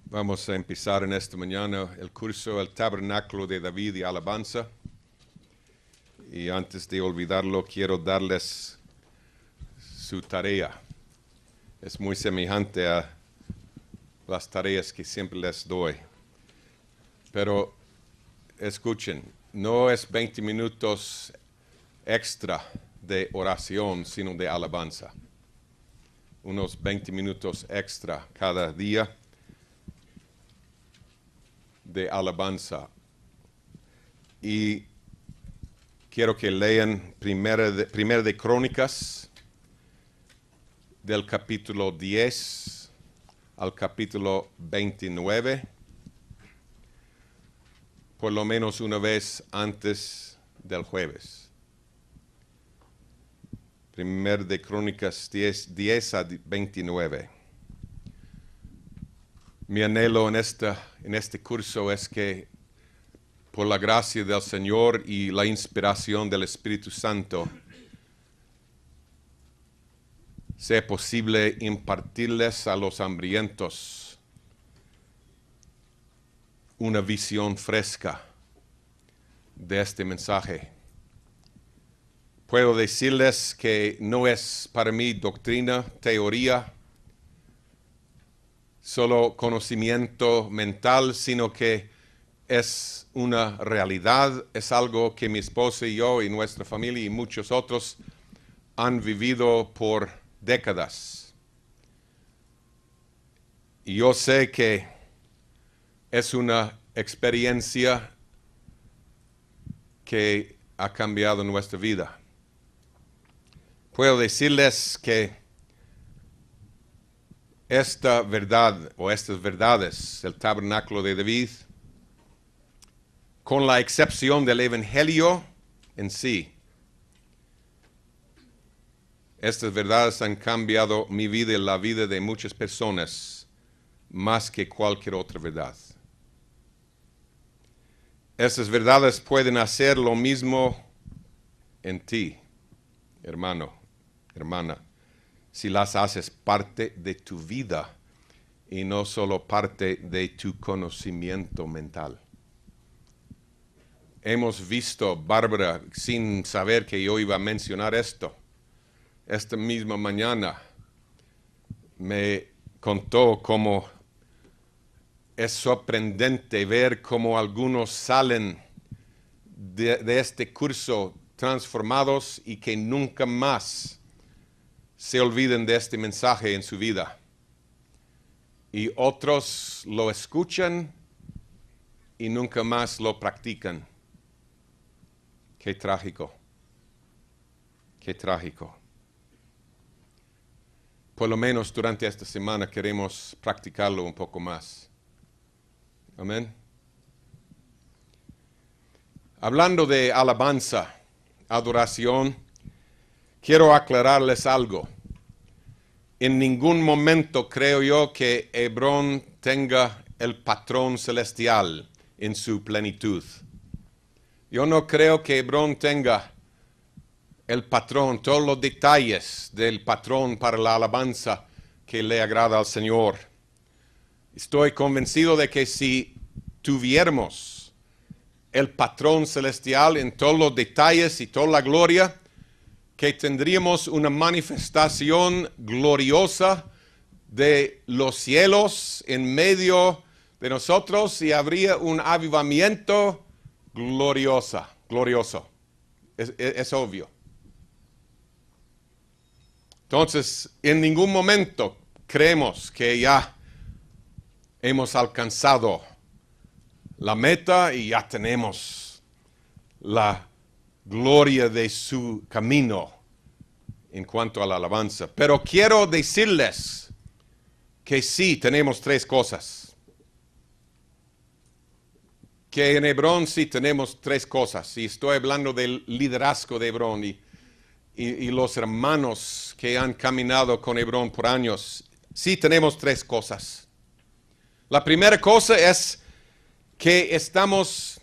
Vamos a empezar en esta mañana el curso El Tabernáculo de David y Alabanza. Y antes de olvidarlo, quiero darles su tarea. Es muy semejante a las tareas que siempre les doy. Pero escuchen, no es 20 minutos extra de oración, sino de alabanza. Unos 20 minutos extra cada día de alabanza. Y quiero que lean Primera de Crónicas, del capítulo 10 al capítulo 29, por lo menos una vez antes del jueves. Primera de Crónicas 10 a 29. Mi anhelo en este curso es que, por la gracia del Señor y la inspiración del Espíritu Santo, sea posible impartirles a los hambrientos una visión fresca de este mensaje. Puedo decirles que no es para mí doctrina, teoría, solo conocimiento mental, sino que es una realidad, es algo que mi esposa y yo y nuestra familia y muchos otros han vivido por décadas. Y yo sé que es una experiencia que ha cambiado nuestra vida. Puedo decirles que esta verdad o estas verdades, el tabernáculo de David, con la excepción del Evangelio en sí, estas verdades han cambiado mi vida y la vida de muchas personas más que cualquier otra verdad. Estas verdades pueden hacer lo mismo en ti, hermano, hermana, si las haces parte de tu vida y no solo parte de tu conocimiento mental. Hemos visto, Bárbara, sin saber que yo iba a mencionar esto, esta misma mañana me contó cómo es sorprendente ver cómo algunos salen de este curso transformados y que nunca más se olviden de este mensaje en su vida. Y otros lo escuchan y nunca más lo practican. Qué trágico. Qué trágico. Por lo menos durante esta semana queremos practicarlo un poco más. Amén. Hablando de alabanza, adoración, quiero aclararles algo. En ningún momento creo yo que Hebrón tenga el patrón celestial en su plenitud. Yo no creo que Hebrón tenga el patrón, todos los detalles del patrón para la alabanza que le agrada al Señor. Estoy convencido de que si tuviéramos el patrón celestial en todos los detalles y toda la gloria, que tendríamos una manifestación gloriosa de los cielos en medio de nosotros y habría un avivamiento glorioso. Es obvio. Entonces, en ningún momento creemos que ya hemos alcanzado la meta y ya tenemos la gloria de su camino en cuanto a la alabanza. Pero quiero decirles que sí tenemos tres cosas. Que en Hebrón sí tenemos tres cosas. Y estoy hablando del liderazgo de Hebrón y los hermanos que han caminado con Hebrón por años. Sí tenemos tres cosas. La primera cosa es que estamos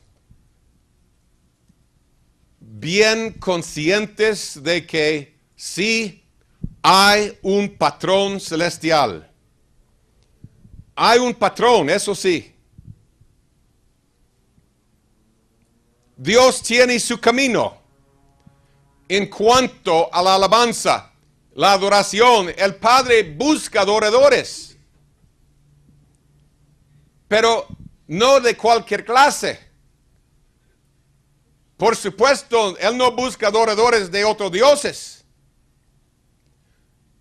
bien conscientes de que sí hay un patrón celestial. Hay un patrón, eso sí. Dios tiene su camino en cuanto a la alabanza, la adoración. El Padre busca adoradores, pero no de cualquier clase. Por supuesto, Él no busca adoradores de otros dioses.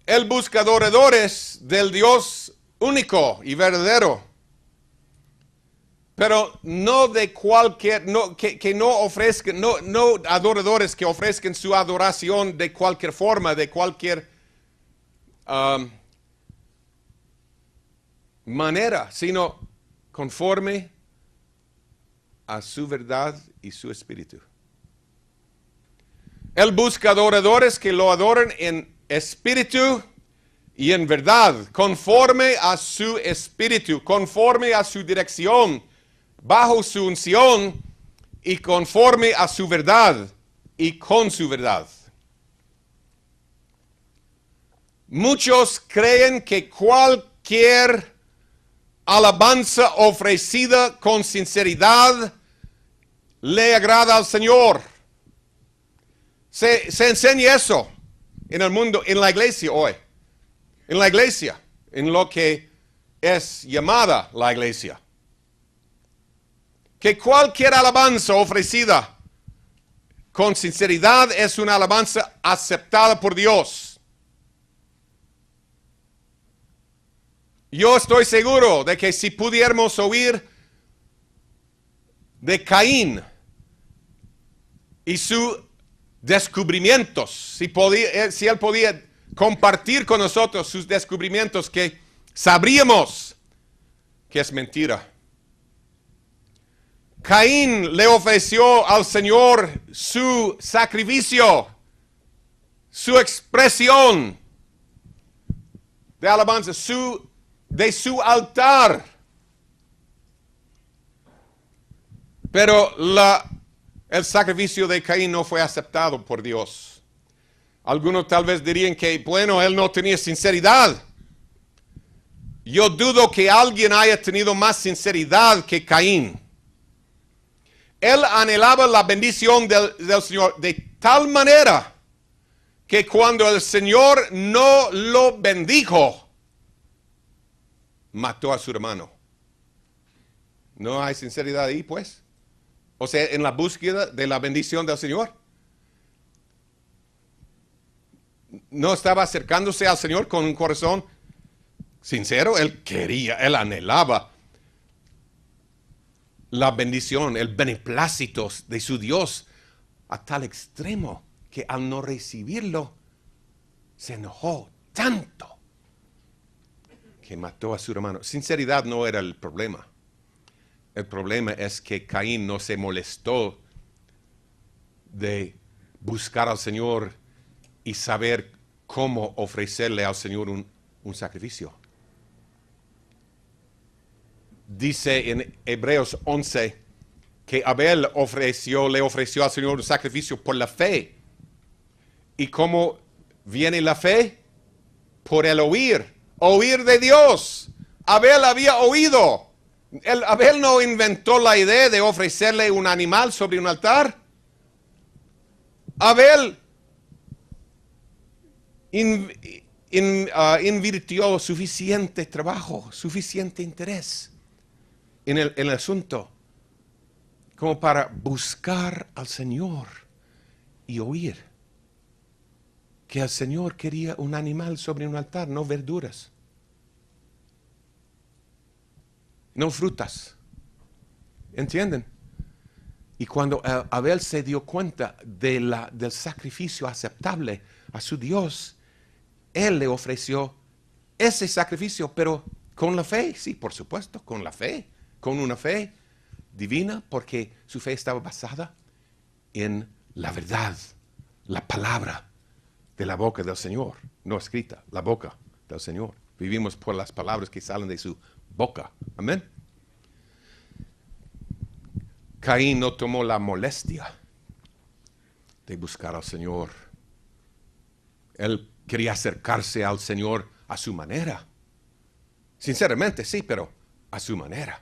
Él busca adoradores del Dios único y verdadero. Pero no de cualquier, que no ofrezcan, no adoradores que ofrezcan su adoración de cualquier forma, de cualquier manera, sino conforme a su verdad y su espíritu. Él busca adoradores que lo adoren en espíritu y en verdad, conforme a su espíritu, conforme a su dirección, bajo su unción y conforme a su verdad y con su verdad. Muchos creen que cualquier alabanza ofrecida con sinceridad le agrada al Señor. Se enseña eso en el mundo, en la iglesia hoy. En la iglesia, en lo que es llamada la iglesia. Que cualquier alabanza ofrecida con sinceridad es una alabanza aceptada por Dios. Yo estoy seguro de que si pudiéramos oír de Caín y sus descubrimientos, si él podía compartir con nosotros sus descubrimientos, que sabríamos que es mentira. Caín le ofreció al Señor su sacrificio, su expresión de alabanza, de su altar. Pero el sacrificio de Caín no fue aceptado por Dios. Algunos tal vez dirían que, bueno, él no tenía sinceridad. Yo dudo que alguien haya tenido más sinceridad que Caín. Él anhelaba la bendición del Señor de tal manera que cuando el Señor no lo bendijo, mató a su hermano. ¿No hay sinceridad ahí, pues? O sea, en la búsqueda de la bendición del Señor. No estaba acercándose al Señor con un corazón sincero. Él quería, él anhelaba la bendición, el beneplácito de su Dios a tal extremo que al no recibirlo se enojó tanto que mató a su hermano. Sinceridad no era el problema. El problema es que Caín no se molestó de buscar al Señor y saber cómo ofrecerle al Señor un sacrificio. Dice en Hebreos 11 que Abel le ofreció al Señor un sacrificio por la fe. ¿Y cómo viene la fe? Por el oír de Dios. Abel había oído. Abel no inventó la idea de ofrecerle un animal sobre un altar. Abel invirtió suficiente trabajo, suficiente interés en el asunto como para buscar al Señor y oír que el Señor quería un animal sobre un altar, no verduras, no frutas. ¿Entienden? Y cuando Abel se dio cuenta del sacrificio aceptable a su Dios, él le ofreció ese sacrificio, pero con la fe, sí, por supuesto, con la fe, con una fe divina, porque su fe estaba basada en la verdad, la palabra de la boca del Señor, no escrita, la boca del Señor. Vivimos por las palabras que salen de su boca. Amén. Caín no tomó la molestia de buscar al Señor. Él quería acercarse al Señor a su manera. Sinceramente, sí, pero a su manera.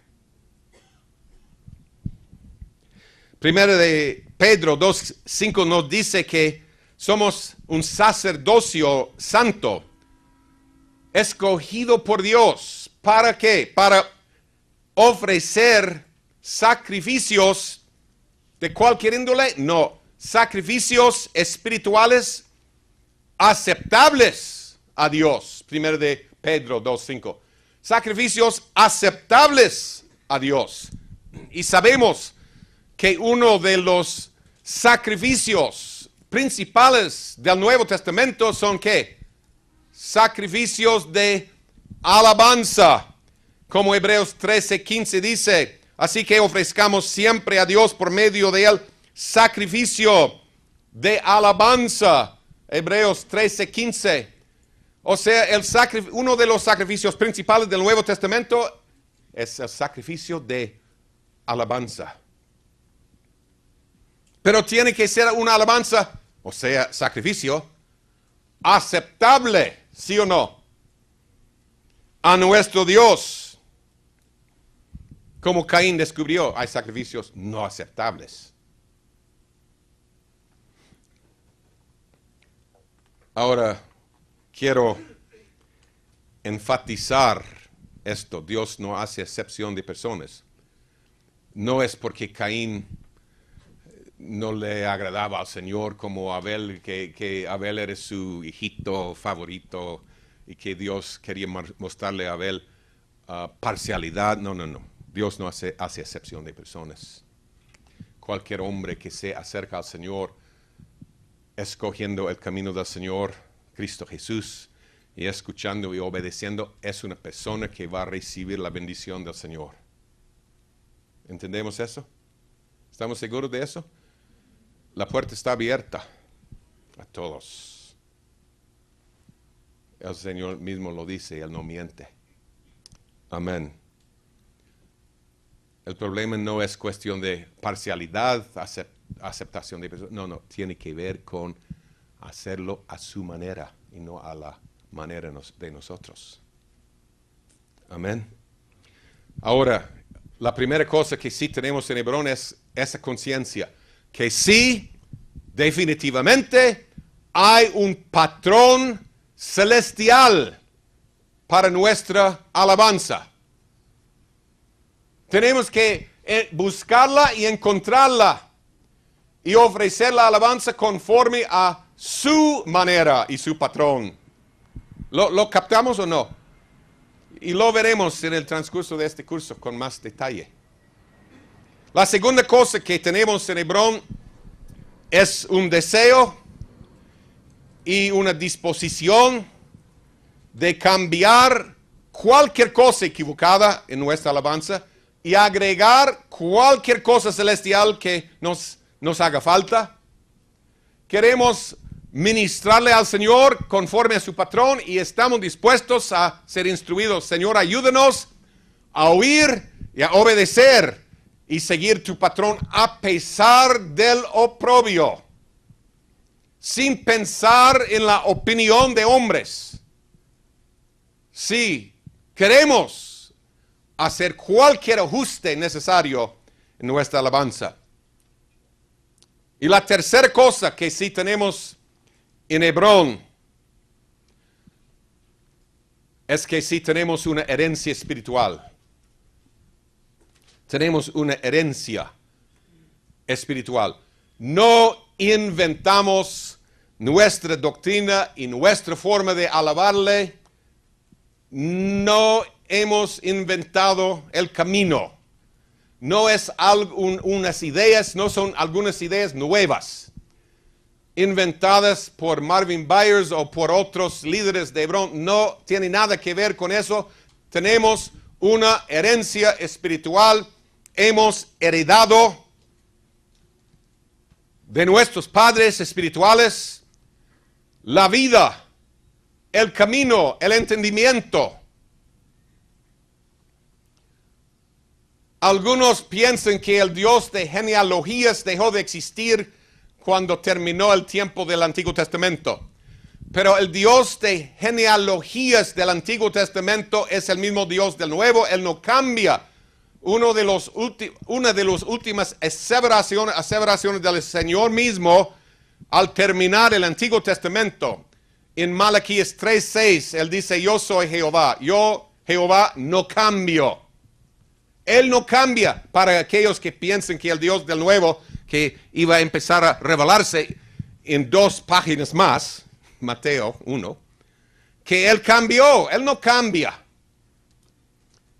Primero de Pedro 2:5 nos dice que somos un sacerdocio santo, escogido por Dios. ¿Para qué? Para ofrecer sacrificios de cualquier índole. No, sacrificios espirituales aceptables a Dios. Primero de Pedro 2:5. Sacrificios aceptables a Dios. Y sabemos que uno de los sacrificios principales del Nuevo Testamento son ¿qué? Sacrificios de alabanza. Como Hebreos 13:15 dice, así que ofrezcamos siempre a Dios por medio de él sacrificio de alabanza. Hebreos 13:15. O sea, uno de los sacrificios principales del Nuevo Testamento es el sacrificio de alabanza. Pero tiene que ser una alabanza, o sea, sacrificio, aceptable, ¿sí o no? A nuestro Dios. Como Caín descubrió, hay sacrificios no aceptables. Ahora, quiero enfatizar esto. Dios no hace excepción de personas. No es porque Caín no le agradaba al Señor como Abel, que Abel era su hijito favorito y que Dios quería mostrarle a Abel parcialidad. No. Dios no hace excepción de personas. Cualquier hombre que se acerca al Señor, escogiendo el camino del Señor, Cristo Jesús, y escuchando y obedeciendo, es una persona que va a recibir la bendición del Señor. ¿Entendemos eso? ¿Estamos seguros de eso? La puerta está abierta a todos. El Señor mismo lo dice, Él no miente. Amén. El problema no es cuestión de parcialidad, aceptación de personas. No, tiene que ver con hacerlo a su manera y no a la manera de nosotros. Amén. Ahora, la primera cosa que sí tenemos en Hebrón es esa conciencia, que sí, definitivamente, hay un patrón celestial para nuestra alabanza. Tenemos que buscarla y encontrarla y ofrecer la alabanza conforme a su manera y su patrón. ¿Lo captamos o no? Y lo veremos en el transcurso de este curso con más detalle. La segunda cosa que tenemos en Hebrón es un deseo y una disposición de cambiar cualquier cosa equivocada en nuestra alabanza y agregar cualquier cosa celestial que nos haga falta. Queremos ministrarle al Señor conforme a su patrón y estamos dispuestos a ser instruidos. Señor, ayúdanos a oír y a obedecer y seguir tu patrón a pesar del oprobio, sin pensar en la opinión de hombres. Sí, queremos hacer cualquier ajuste necesario en nuestra alabanza. Y la tercera cosa que sí tenemos en Hebrón es que sí tenemos una herencia espiritual. Tenemos una herencia espiritual. No inventamos nuestra doctrina y nuestra forma de alabarle. No hemos inventado el camino. No es unas ideas, no son algunas ideas nuevas, inventadas por Marvin Byers o por otros líderes de Hebrón. No tiene nada que ver con eso. Tenemos una herencia espiritual. Hemos heredado de nuestros padres espirituales la vida, el camino, el entendimiento. Algunos piensan que el Dios de genealogías dejó de existir cuando terminó el tiempo del Antiguo Testamento. Pero el Dios de genealogías del Antiguo Testamento es el mismo Dios del Nuevo. Él no cambia. Una de las últimas aseveraciones del Señor mismo al terminar el Antiguo Testamento. En Malaquías 3:6, Él dice, yo soy Jehová. Yo, Jehová, no cambio. Él no cambia para aquellos que piensen que el Dios del Nuevo, que iba a empezar a revelarse en 2 páginas más, Mateo 1, que Él cambió. Él no cambia.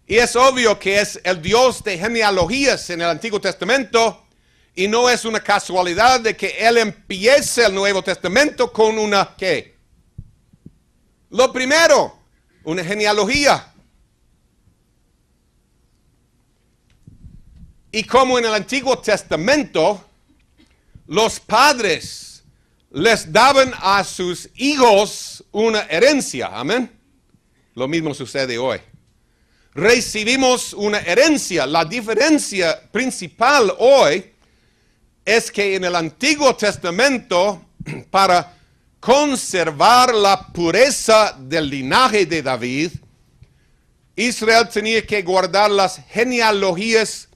Y es obvio que es el Dios de genealogías en el Antiguo Testamento, y no es una casualidad de que Él empiece el Nuevo Testamento con una, ¿qué? Lo primero, una genealogía. Y como en el Antiguo Testamento, los padres les daban a sus hijos una herencia. Amén. Lo mismo sucede hoy. Recibimos una herencia. La diferencia principal hoy es que en el Antiguo Testamento, para conservar la pureza del linaje de David, Israel tenía que guardar las genealogías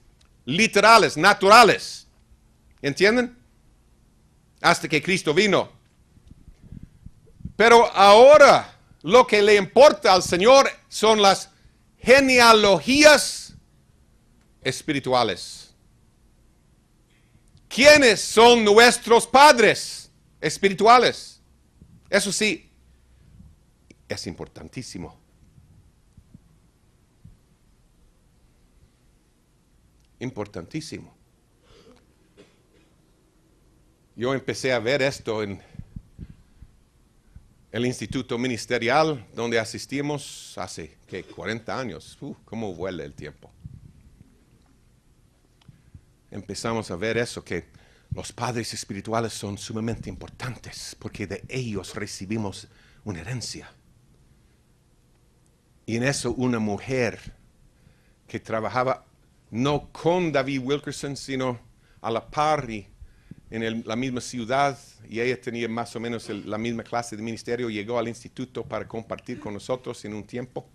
literales, naturales. ¿Entienden? Hasta que Cristo vino. Pero ahora lo que le importa al Señor son las genealogías espirituales. ¿Quiénes son nuestros padres espirituales? Eso sí, es importantísimo. Importantísimo. Yo empecé a ver esto en el instituto ministerial donde asistimos hace, ¿qué? 40 años. ¿Cómo vuela el tiempo? Empezamos a ver eso, que los padres espirituales son sumamente importantes porque de ellos recibimos una herencia. Y en eso una mujer que trabajaba no con David Wilkerson, sino a la par y en la misma ciudad, y ella tenía más o menos la misma clase de ministerio, llegó al instituto para compartir con nosotros en un tiempo.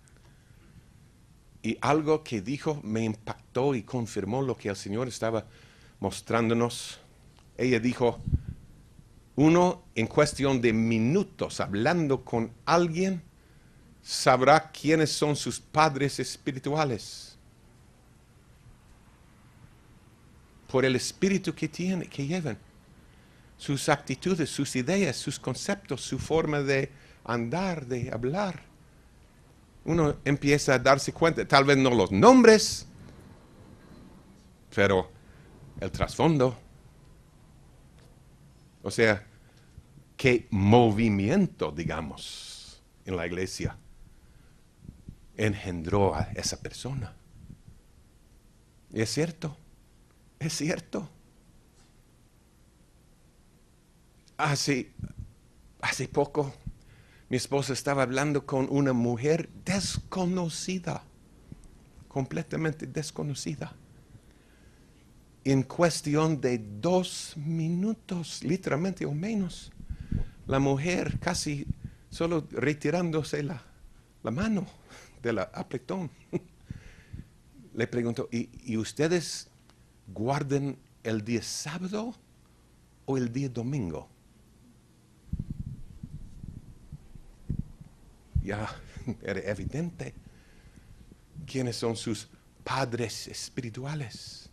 Y algo que dijo me impactó y confirmó lo que el Señor estaba mostrándonos. Ella dijo, uno en cuestión de minutos hablando con alguien sabrá quiénes son sus padres espirituales. Por el espíritu que llevan, sus actitudes, sus ideas, sus conceptos, su forma de andar, de hablar. Uno empieza a darse cuenta, tal vez no los nombres, pero el trasfondo. O sea, qué movimiento, digamos, en la iglesia engendró a esa persona. Y es cierto. Es cierto. Hace poco mi esposa estaba hablando con una mujer desconocida, completamente desconocida. En cuestión de 2 minutos, literalmente o menos, la mujer casi solo retirándose la mano del apretón, le preguntó, ¿y ustedes guardan el día sábado o el día domingo? Ya era evidente quiénes son sus padres espirituales.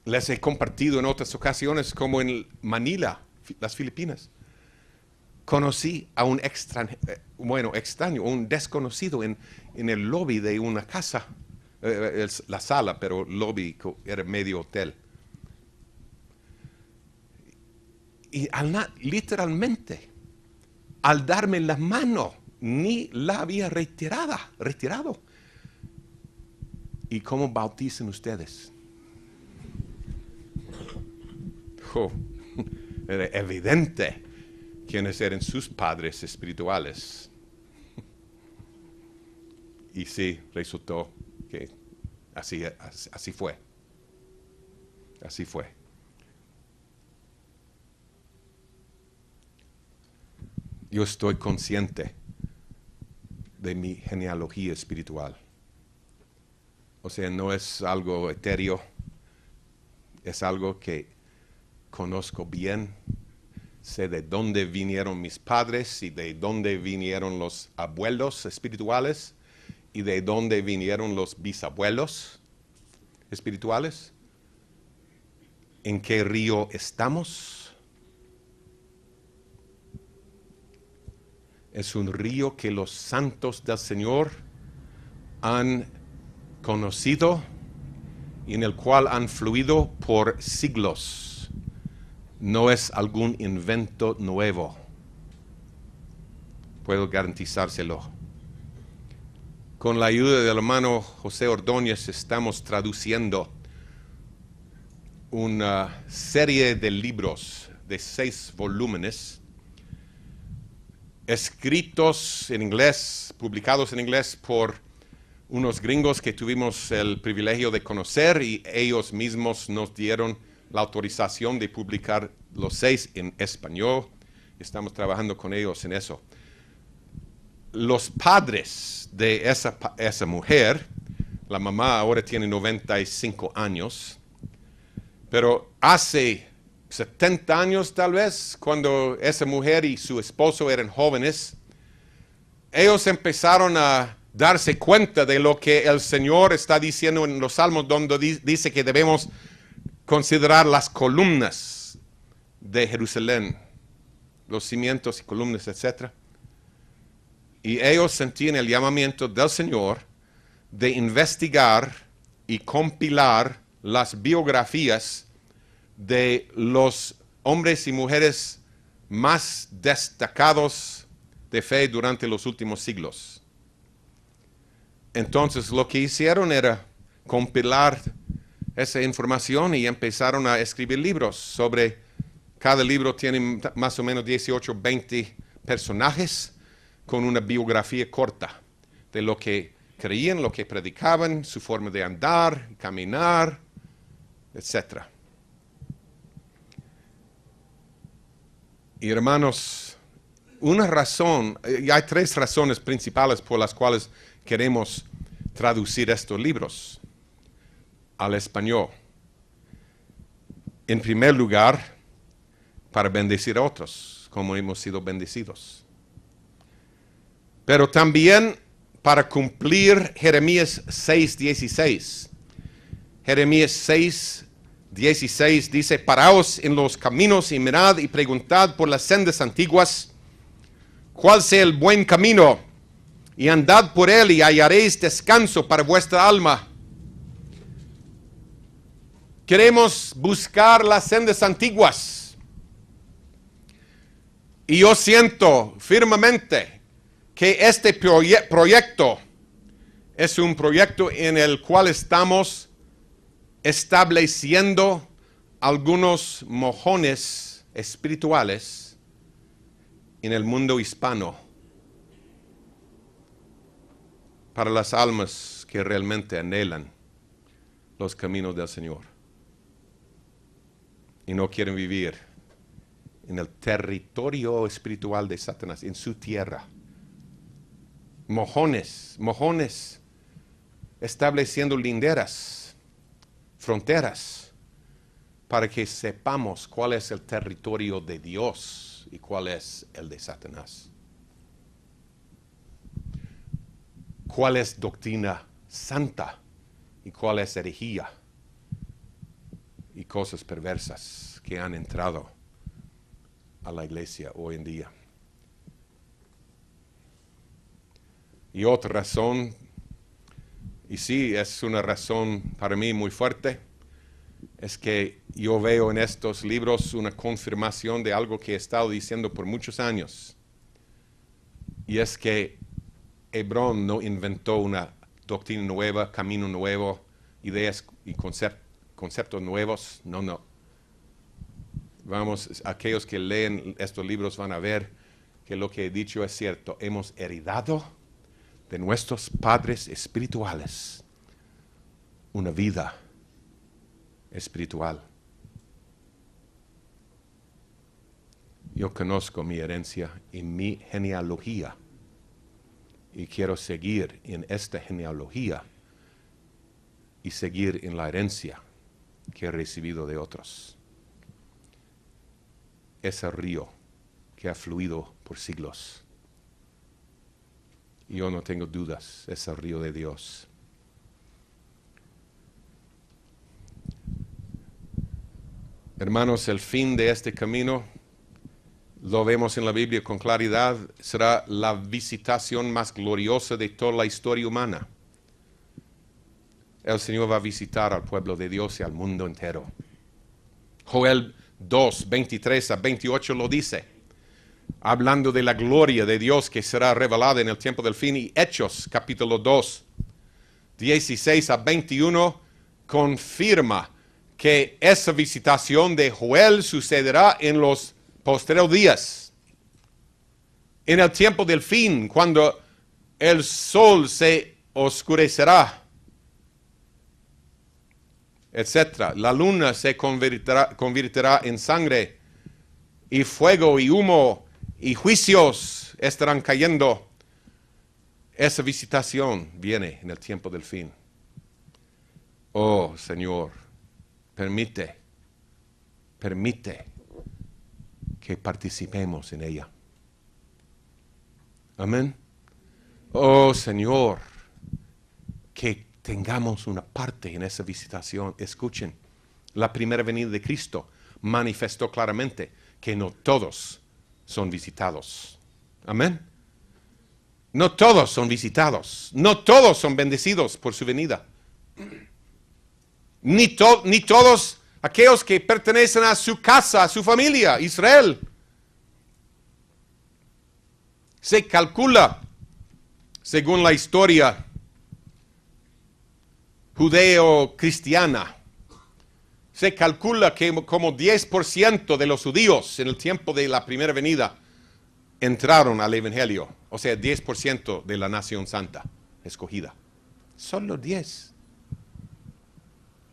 Les he compartido en otras ocasiones, como en Manila, las Filipinas. Conocí a un extraño, un desconocido en el lobby de una casa, la sala, pero el lobby era medio hotel. Y literalmente, al darme la mano, ni la había retirado. ¿Y cómo bautizan ustedes? Era evidente quiénes eran sus padres espirituales. Y sí, resultó que así fue. Así fue. yo estoy consciente de mi genealogía espiritual. O sea, no es algo etéreo, es algo que conozco bien. Sé de dónde vinieron mis padres y de dónde vinieron los abuelos espirituales y de dónde vinieron los bisabuelos espirituales. ¿En qué río estamos? Es un río que los santos del Señor han conocido y en el cual han fluido por siglos. No es algún invento nuevo. Puedo garantizárselo. Con la ayuda del hermano José Ordóñez estamos traduciendo una serie de libros de 6 volúmenes escritos en inglés, publicados en inglés por unos gringos que tuvimos el privilegio de conocer y ellos mismos nos dieron la autorización de publicar los 6 en español. Estamos trabajando con ellos en eso. Los padres de esa mujer, la mamá ahora tiene 95 años, pero hace 70 años tal vez, cuando esa mujer y su esposo eran jóvenes, ellos empezaron a darse cuenta de lo que el Señor está diciendo en los Salmos, donde dice que debemos considerar las columnas de Jerusalén, los cimientos y columnas, etc. Y ellos sentían el llamamiento del Señor de investigar y compilar las biografías de los hombres y mujeres más destacados de fe durante los últimos siglos. Entonces lo que hicieron era compilar esa información y empezaron a escribir libros sobre, cada libro tiene más o menos 18, 20 personajes con una biografía corta de lo que creían, lo que predicaban, su forma de andar, caminar, etc. Y hermanos, una razón, y hay 3 razones principales por las cuales queremos traducir estos libros al español. En primer lugar, para bendecir a otros, como hemos sido bendecidos. Pero también para cumplir Jeremías 6:16. Jeremías 6:16 dice: paraos en los caminos y mirad y preguntad por las sendas antiguas, cuál sea el buen camino, y andad por él y hallaréis descanso para vuestra alma. Queremos buscar las sendas antiguas. Y yo siento firmemente que este proyecto es un proyecto en el cual estamos estableciendo algunos mojones espirituales en el mundo hispano para las almas que realmente anhelan los caminos del Señor y no quieren vivir en el territorio espiritual de Satanás, en su tierra. Mojones estableciendo linderas, fronteras, para que sepamos cuál es el territorio de Dios y cuál es el de Satanás. Cuál es doctrina santa y cuál es herejía y cosas perversas que han entrado a la iglesia hoy en día. Y otra razón, y sí, es una razón para mí muy fuerte, es que yo veo en estos libros una confirmación de algo que he estado diciendo por muchos años. Y es que Hebrón no inventó una doctrina nueva, camino nuevo, ideas y conceptos nuevos. No. Vamos, aquellos que leen estos libros van a ver que lo que he dicho es cierto. Hemos heredado de nuestros padres espirituales una vida espiritual. Yo conozco mi herencia y mi genealogía. Y quiero seguir en esta genealogía y seguir en la herencia que he recibido de otros. Ese río que ha fluido por siglos. Yo no tengo dudas, es el río de Dios. Hermanos, el fin de este camino, lo vemos en la Biblia con claridad, será la visitación más gloriosa de toda la historia humana. El Señor va a visitar al pueblo de Dios y al mundo entero. Joel 2, 23 a 28 lo dice, hablando de la gloria de Dios que será revelada en el tiempo del fin. Y Hechos, capítulo 2, 16 a 21, confirma que esa visitación de Joel sucederá en los postreros días, en el tiempo del fin, cuando el sol se oscurecerá, etc. La luna se convertirá en sangre, y fuego y humo y juicios estarán cayendo. Esa visitación viene en el tiempo del fin. Oh, Señor, permite que participemos en ella. Amén. Oh, Señor, que tengamos una parte en esa visitación. Escuchen, la primera venida de Cristo manifestó claramente que no todos son visitados. Amén. No todos son visitados. No todos son bendecidos por su venida. Ni todos aquellos que pertenecen a su casa, a su familia, Israel. Se calcula, según la historia judeo-cristiana, se calcula que como 10% de los judíos en el tiempo de la primera venida entraron al Evangelio. O sea, 10% de la nación santa escogida. Solo 10.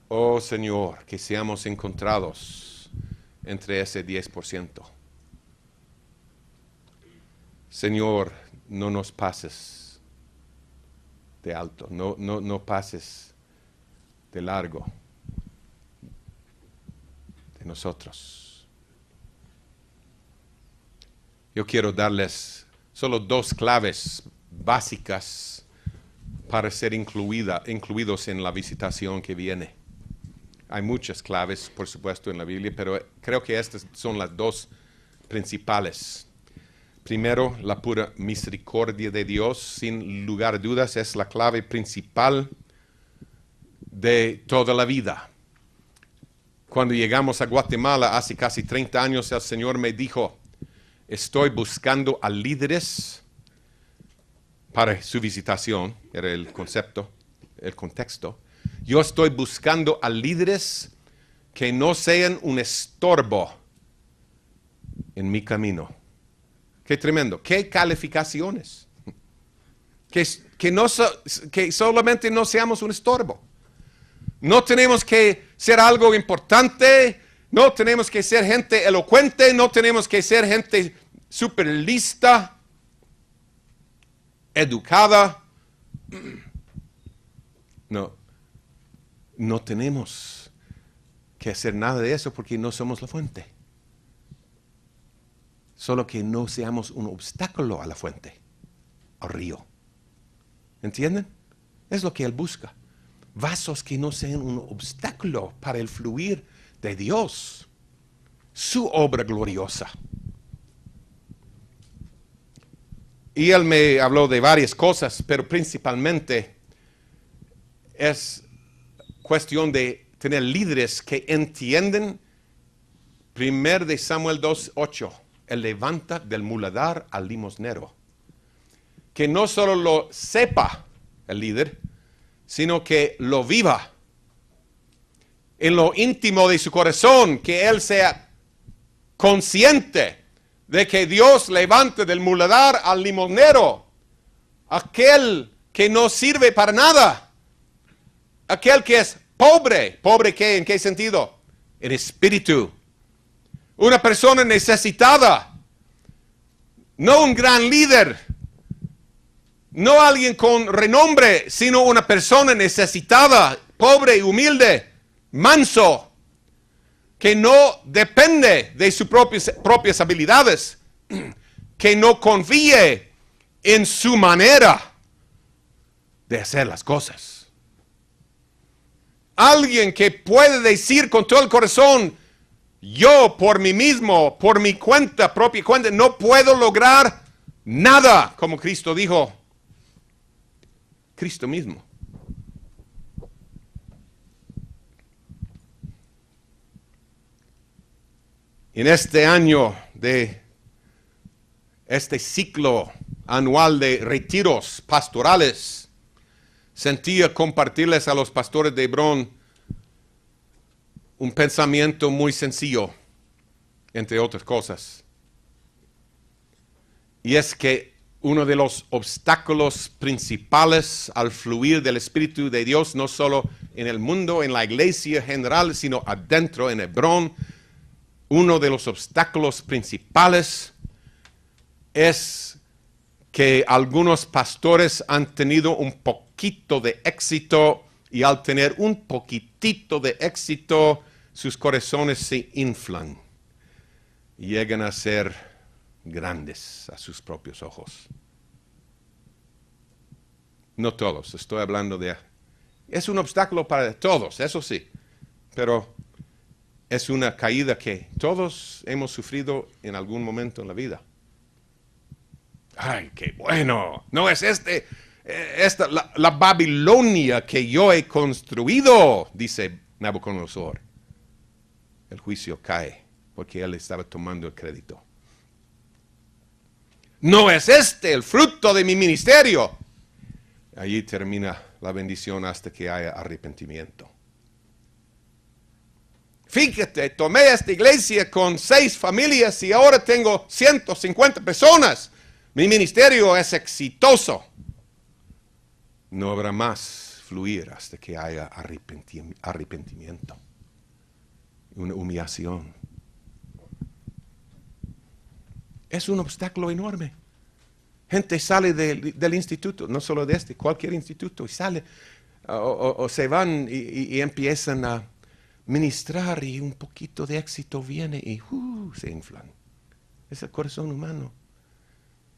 Oh Señor, que seamos encontrados entre ese 10%. Señor, no nos pases de alto, no pases de largo de nosotros. Yo quiero darles solo 2 claves básicas para ser incluidos en la visitación que viene. Hay muchas claves, por supuesto, en la Biblia, pero creo que estas son las 2 principales. Primero, la pura misericordia de Dios, sin lugar a dudas, es la clave principal de toda la vida. Cuando llegamos a Guatemala hace casi 30 años, el Señor me dijo, estoy buscando a líderes para su visitación, era el concepto, el contexto. Yo estoy buscando a líderes que no sean un estorbo en mi camino. Qué tremendo. Qué calificaciones. Que solamente no seamos un estorbo. No tenemos que ser algo importante. No tenemos que ser gente elocuente. No tenemos que ser gente súper lista, educada. No tenemos que hacer nada de eso porque no somos la fuente. Solo que no seamos un obstáculo a la fuente, al río. ¿Entienden? Es lo que Él busca. Vasos que no sean un obstáculo para el fluir de Dios. Su obra gloriosa. Y Él me habló de varias cosas, pero principalmente es cuestión de tener líderes que entienden 1 de Samuel 2:8, el levanta del muladar al limosnero. Que no solo lo sepa el líder, sino que lo viva. En lo íntimo de su corazón, que él sea consciente de que Dios levanta del muladar al limosnero, aquel que no sirve para nada. Aquel que es pobre. ¿Pobre qué? ¿En qué sentido? En espíritu. Una persona necesitada. No un gran líder, no alguien con renombre, sino una persona necesitada, pobre y humilde, manso, que no depende de sus propias habilidades, que no confíe en su manera de hacer las cosas. Alguien que puede decir con todo el corazón, yo por mí mismo, por mi propia cuenta, no puedo lograr nada, como Cristo dijo. Cristo mismo. En este año de este ciclo anual de retiros pastorales, sentía compartirles a los pastores de Hebrón un pensamiento muy sencillo, entre otras cosas. Y es que uno de los obstáculos principales al fluir del Espíritu de Dios, no solo en el mundo, en la iglesia general, sino adentro en Hebrón, uno de los obstáculos principales es que algunos pastores han tenido un poquito de éxito y al tener un poquitito de éxito, sus corazones se inflan y llegan a ser grandes a sus propios ojos. No todos, estoy hablando de... Es un obstáculo para todos, eso sí, pero es una caída que todos hemos sufrido en algún momento en la vida. ¡Ay, qué bueno! No es la Babilonia que yo he construido, dice Nabucodonosor. El juicio cae porque él estaba tomando el crédito. No es el fruto de mi ministerio. Allí termina la bendición hasta que haya arrepentimiento. Fíjate, tomé esta iglesia con 6 familias y ahora tengo 150 personas. Mi ministerio es exitoso. No habrá más fluir hasta que haya arrepentimiento. Una humillación. Es un obstáculo enorme. Gente sale del instituto, no solo de cualquier instituto, y sale, o se van y empiezan a ministrar y un poquito de éxito viene y se inflan. Es el corazón humano.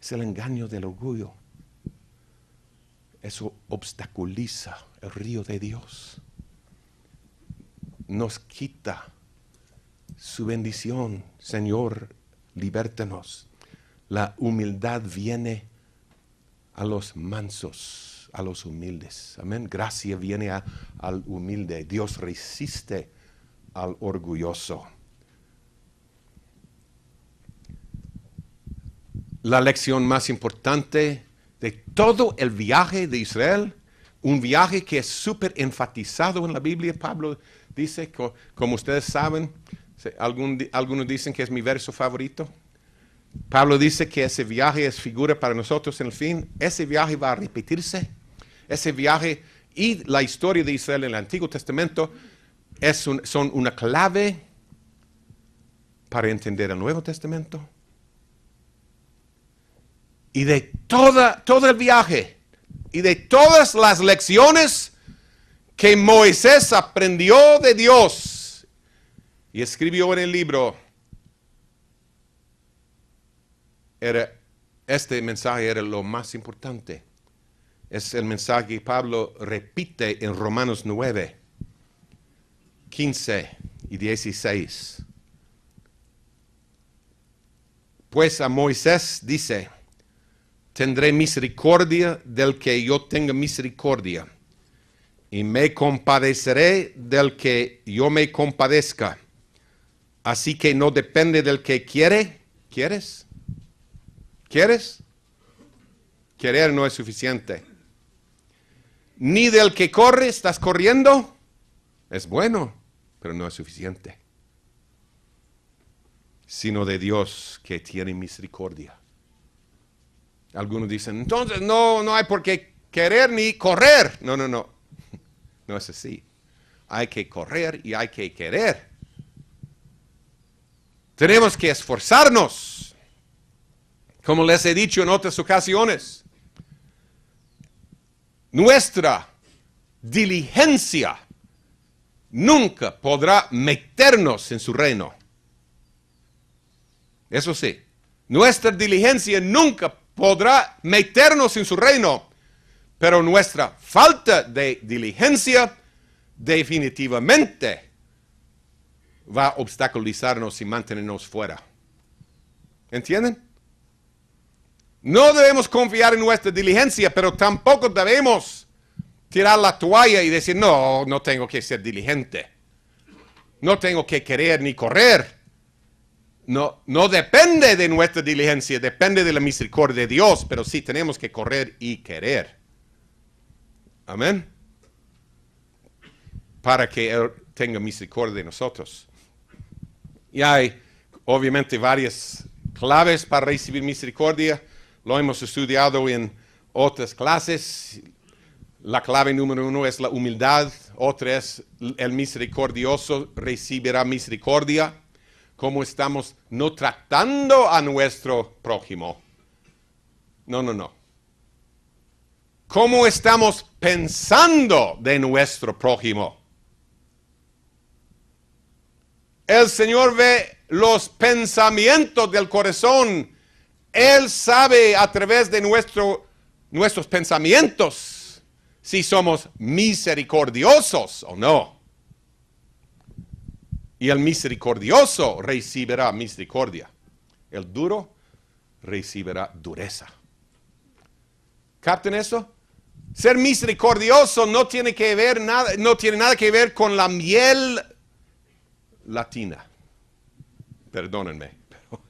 Es el engaño del orgullo. Eso obstaculiza el río de Dios. Nos quita su bendición. Señor, libértanos. La humildad viene a los mansos, a los humildes. Amén. Gracia viene al humilde. Dios resiste al orgulloso. La lección más importante de todo el viaje de Israel, un viaje que es súper enfatizado en la Biblia. Pablo dice, como ustedes saben, algunos dicen que es mi verso favorito. Pablo dice que ese viaje es figura para nosotros en el fin. Ese viaje va a repetirse. Ese viaje y la historia de Israel en el Antiguo Testamento son una clave para entender el Nuevo Testamento. Y de todo el viaje y de todas las lecciones que Moisés aprendió de Dios y escribió en el libro, este mensaje era lo más importante. Es el mensaje que Pablo repite en Romanos 9, 15 y 16. Pues a Moisés dice, tendré misericordia del que yo tenga misericordia, y me compadeceré del que yo me compadezca. Así que no depende del que quiere. ¿Quieres? ¿Quieres? Querer no es suficiente. Ni del que corre, ¿estás corriendo? Es bueno, pero no es suficiente. Sino de Dios que tiene misericordia. Algunos dicen, entonces no hay por qué querer ni correr. No. No es así. Hay que correr y hay que querer. Tenemos que esforzarnos. Como les he dicho en otras ocasiones, nuestra diligencia nunca podrá meternos en su reino. Eso sí, nuestra diligencia nunca podrá meternos en su reino, pero nuestra falta de diligencia definitivamente va a obstaculizarnos y mantenernos fuera. ¿Entienden? No debemos confiar en nuestra diligencia, pero tampoco debemos tirar la toalla y decir, no, no tengo que ser diligente. No tengo que querer ni correr. No depende de nuestra diligencia, depende de la misericordia de Dios, pero sí tenemos que correr y querer. Amén. Para que Él tenga misericordia de nosotros. Y hay obviamente varias claves para recibir misericordia. Lo hemos estudiado en otras clases. La clave número 1 es la humildad. Otra es el misericordioso recibirá misericordia. ¿Cómo estamos no tratando a nuestro prójimo? No. ¿Cómo estamos pensando de nuestro prójimo? El Señor ve los pensamientos del corazón. Él sabe a través de nuestros pensamientos si somos misericordiosos o no. Y el misericordioso recibirá misericordia. El duro recibirá dureza. ¿Captan eso? Ser misericordioso no tiene nada que ver con la miel latina. Perdónenme, pero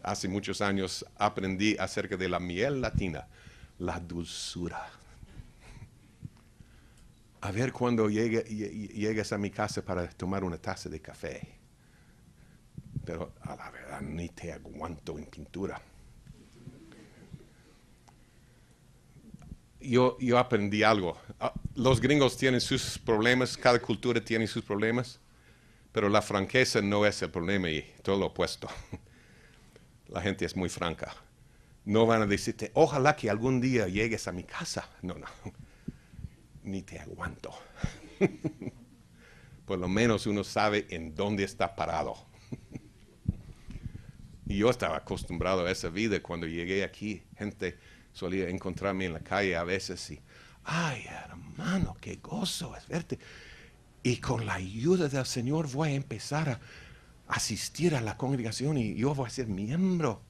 hace muchos años aprendí acerca de la miel latina, la dulzura. A ver cuando llegues a mi casa para tomar una taza de café. Pero a la verdad ni te aguanto en pintura. Yo aprendí algo. Los gringos tienen sus problemas, cada cultura tiene sus problemas, pero la franqueza no es el problema y todo lo opuesto. La gente es muy franca. No van a decirte, ojalá que algún día llegues a mi casa. No. Ni te aguanto. Por lo menos uno sabe en dónde está parado. Y yo estaba acostumbrado a esa vida. Cuando llegué aquí, gente solía encontrarme en la calle a veces y, ay, hermano, qué gozo es verte. Y con la ayuda del Señor voy a empezar a asistir a la congregación y yo voy a ser miembro.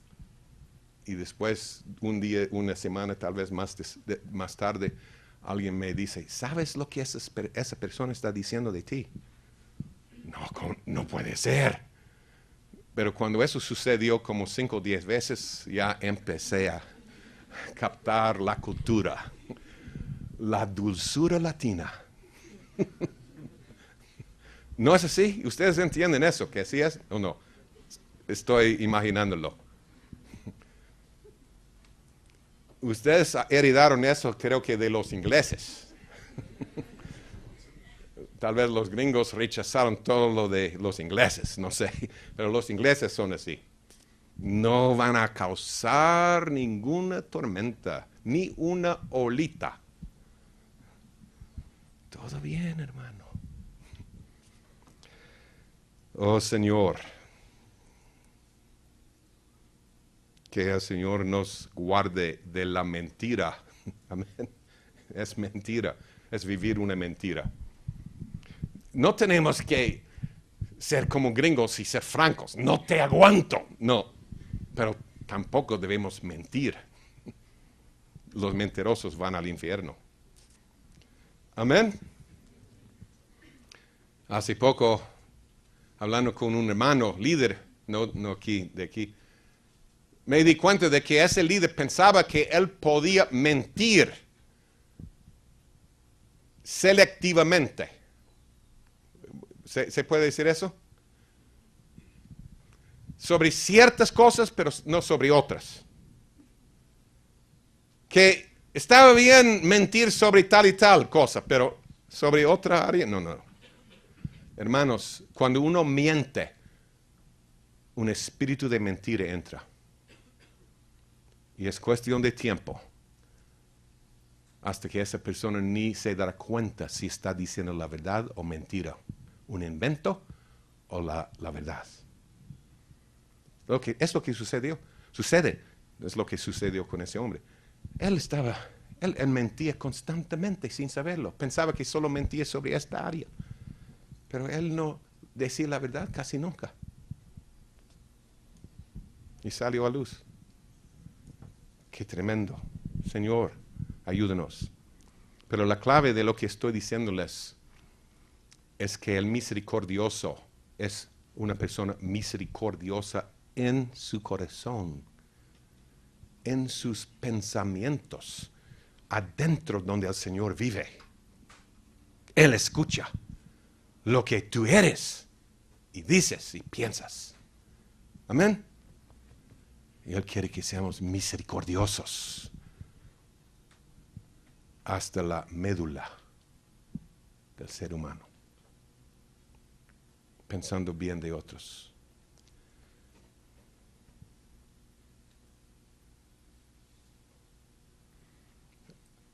Y después, un día, una semana, tal vez más tarde, alguien me dice, ¿sabes lo que esa persona está diciendo de ti? No puede ser. Pero cuando eso sucedió como 5 o 10 veces, ya empecé a captar la cultura, la dulzura latina. ¿No es así? ¿Ustedes entienden eso? ¿Que así es o no? Estoy imaginándolo. Ustedes heredaron eso, creo que de los ingleses. Tal vez los gringos rechazaron todo lo de los ingleses, no sé. Pero los ingleses son así. No van a causar ninguna tormenta, ni una olita. Todo bien, hermano. Oh, Señor. Que el Señor nos guarde de la mentira. Amén. Es mentira. Es vivir una mentira. No tenemos que ser como gringos y ser francos. No te aguanto. No. Pero tampoco debemos mentir. Los mentirosos van al infierno. Amén. Hace poco, hablando con un hermano, líder, no de aquí, me di cuenta de que ese líder pensaba que él podía mentir selectivamente. ¿Se puede decir eso? Sobre ciertas cosas, pero no sobre otras. Que estaba bien mentir sobre tal y tal cosa, pero sobre otra área, no. Hermanos, cuando uno miente, un espíritu de mentira entra. Y es cuestión de tiempo hasta que esa persona ni se dará cuenta si está diciendo la verdad o mentira, un invento o la verdad. Es lo que sucede, es lo que sucedió con ese hombre. Él mentía constantemente sin saberlo, pensaba que solo mentía sobre esta área, pero él no decía la verdad casi nunca. Y salió a luz. Qué tremendo. Señor, ayúdanos. Pero la clave de lo que estoy diciéndoles es que el misericordioso es una persona misericordiosa en su corazón, en sus pensamientos, adentro donde el Señor vive. Él escucha lo que tú eres y dices y piensas. Amén. Y Él quiere que seamos misericordiosos hasta la médula del ser humano, pensando bien de otros.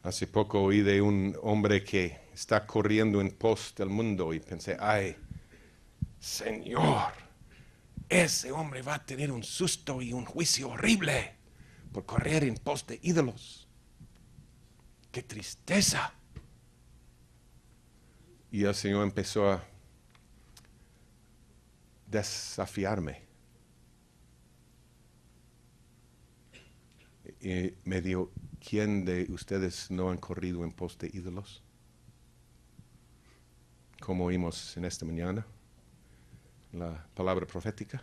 Hace poco oí de un hombre que está corriendo en pos del mundo y pensé, ay, Señor, ese hombre va a tener un susto y un juicio horrible por correr en pos de ídolos. ¡Qué tristeza! Y el Señor empezó a desafiarme. Y me dijo, ¿quién de ustedes no han corrido en pos de ídolos? Como oímos en esta mañana, la palabra profética.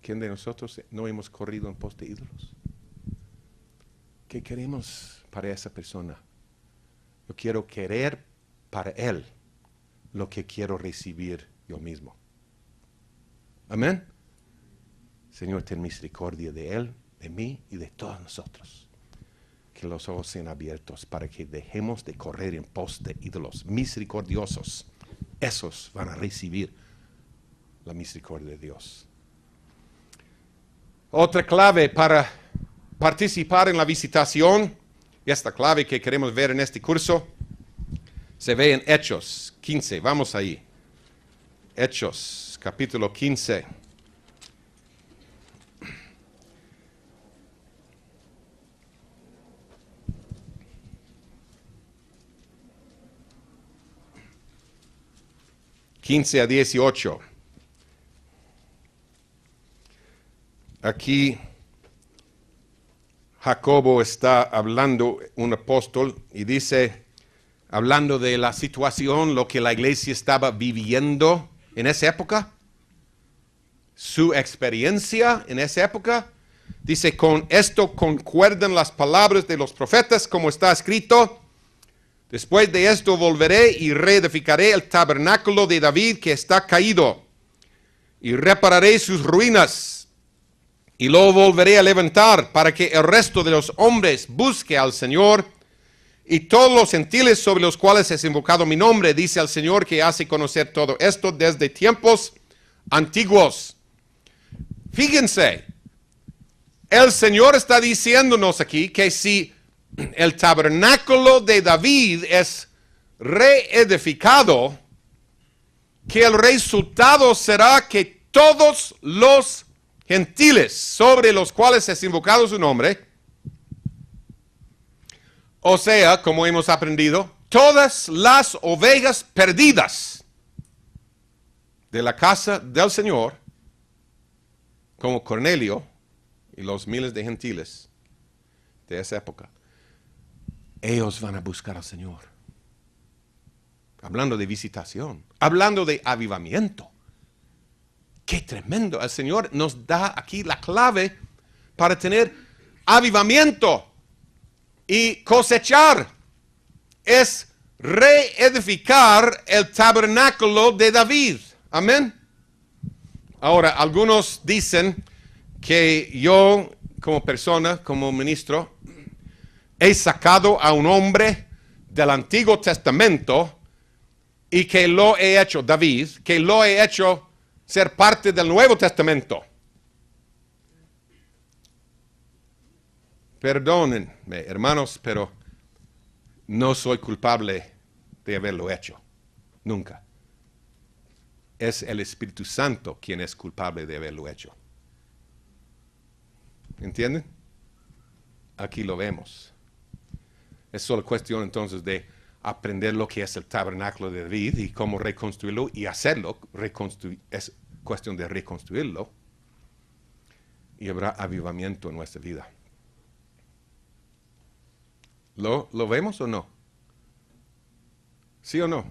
¿Quién de nosotros no hemos corrido en pos de ídolos? ¿Qué queremos para esa persona? Yo quiero querer para él lo que quiero recibir yo mismo. Amén. Señor, ten misericordia de él, de mí y de todos nosotros. Que los ojos sean abiertos para que dejemos de correr en pos de ídolos misericordiosos. Esos van a recibir la misericordia de Dios. Otra clave para participar en la visitación, y esta clave que queremos ver en este curso, se ve en Hechos 15. Vamos ahí. Hechos, capítulo 15. (15 a 18). Aquí Jacobo está hablando, un apóstol, y dice, hablando de la situación, lo que la iglesia estaba viviendo en esa época, su experiencia en esa época, dice, con esto concuerdan las palabras de los profetas, como está escrito, después de esto volveré y reedificaré el tabernáculo de David que está caído, y repararé sus ruinas, y lo volveré a levantar para que el resto de los hombres busque al Señor, y todos los gentiles sobre los cuales es invocado mi nombre, dice el Señor, que hace conocer todo esto desde tiempos antiguos. Fíjense, el Señor está diciéndonos aquí que si el tabernáculo de David es reedificado, que el resultado será que todos los gentiles sobre los cuales es invocado su nombre, o sea, como hemos aprendido, todas las ovejas perdidas de la casa del Señor, como Cornelio y los miles de gentiles de esa época, ellos van a buscar al Señor. Hablando de visitación, hablando de avivamiento. ¡Qué tremendo! El Señor nos da aquí la clave para tener avivamiento y cosechar. Es reedificar el tabernáculo de David. Amén. Ahora, algunos dicen que yo, como persona, como ministro, he sacado a un hombre del Antiguo Testamento y que lo he hecho, David, que lo he hecho ser parte del Nuevo Testamento. Perdónenme, hermanos, pero no soy culpable de haberlo hecho. Nunca. Es el Espíritu Santo quien es culpable de haberlo hecho. ¿Entienden? Aquí lo vemos. Es solo cuestión entonces de aprender lo que es el tabernáculo de David y cómo reconstruirlo y hacerlo. Es cuestión de reconstruirlo. Y habrá avivamiento en nuestra vida. ¿Lo vemos o no? ¿Sí o no?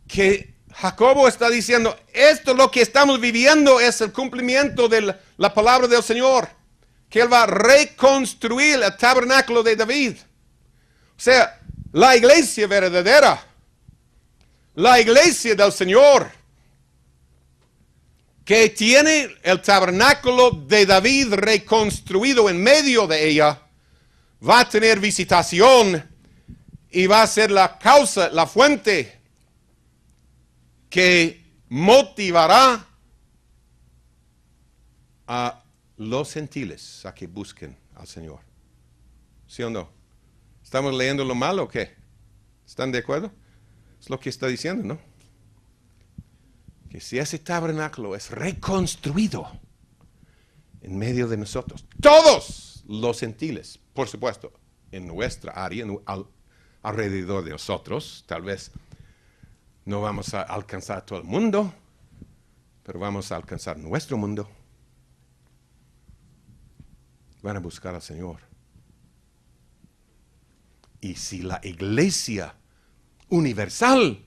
Que Jacobo está diciendo, esto lo que estamos viviendo es el cumplimiento de la palabra del Señor. Que Él va a reconstruir el tabernáculo de David. O sea, la iglesia verdadera, la iglesia del Señor, que tiene el tabernáculo de David reconstruido en medio de ella, va a tener visitación y va a ser la causa, la fuente que motivará a los gentiles a que busquen al Señor. ¿Sí o no? ¿Estamos leyendo lo malo o qué? ¿Están de acuerdo? Es lo que está diciendo, ¿no? Que si ese tabernáculo es reconstruido en medio de nosotros, todos los gentiles, por supuesto, en nuestra área, alrededor de nosotros, tal vez no vamos a alcanzar a todo el mundo, pero vamos a alcanzar nuestro mundo. Van a buscar al Señor. Y si la iglesia universal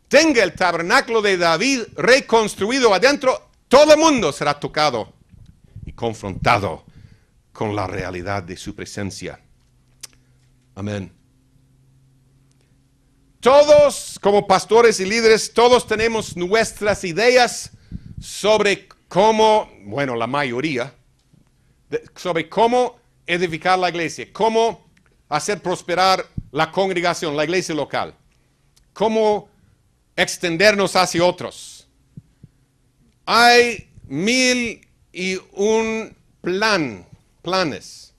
tenga el tabernáculo de David reconstruido adentro, todo el mundo será tocado y confrontado con la realidad de su presencia. Amén. Todos, como pastores y líderes, todos tenemos nuestras ideas sobre cómo, bueno, la mayoría, sobre cómo edificar la iglesia, cómo hacer prosperar la congregación, la iglesia local, cómo extendernos hacia otros. Hay 1001 planes,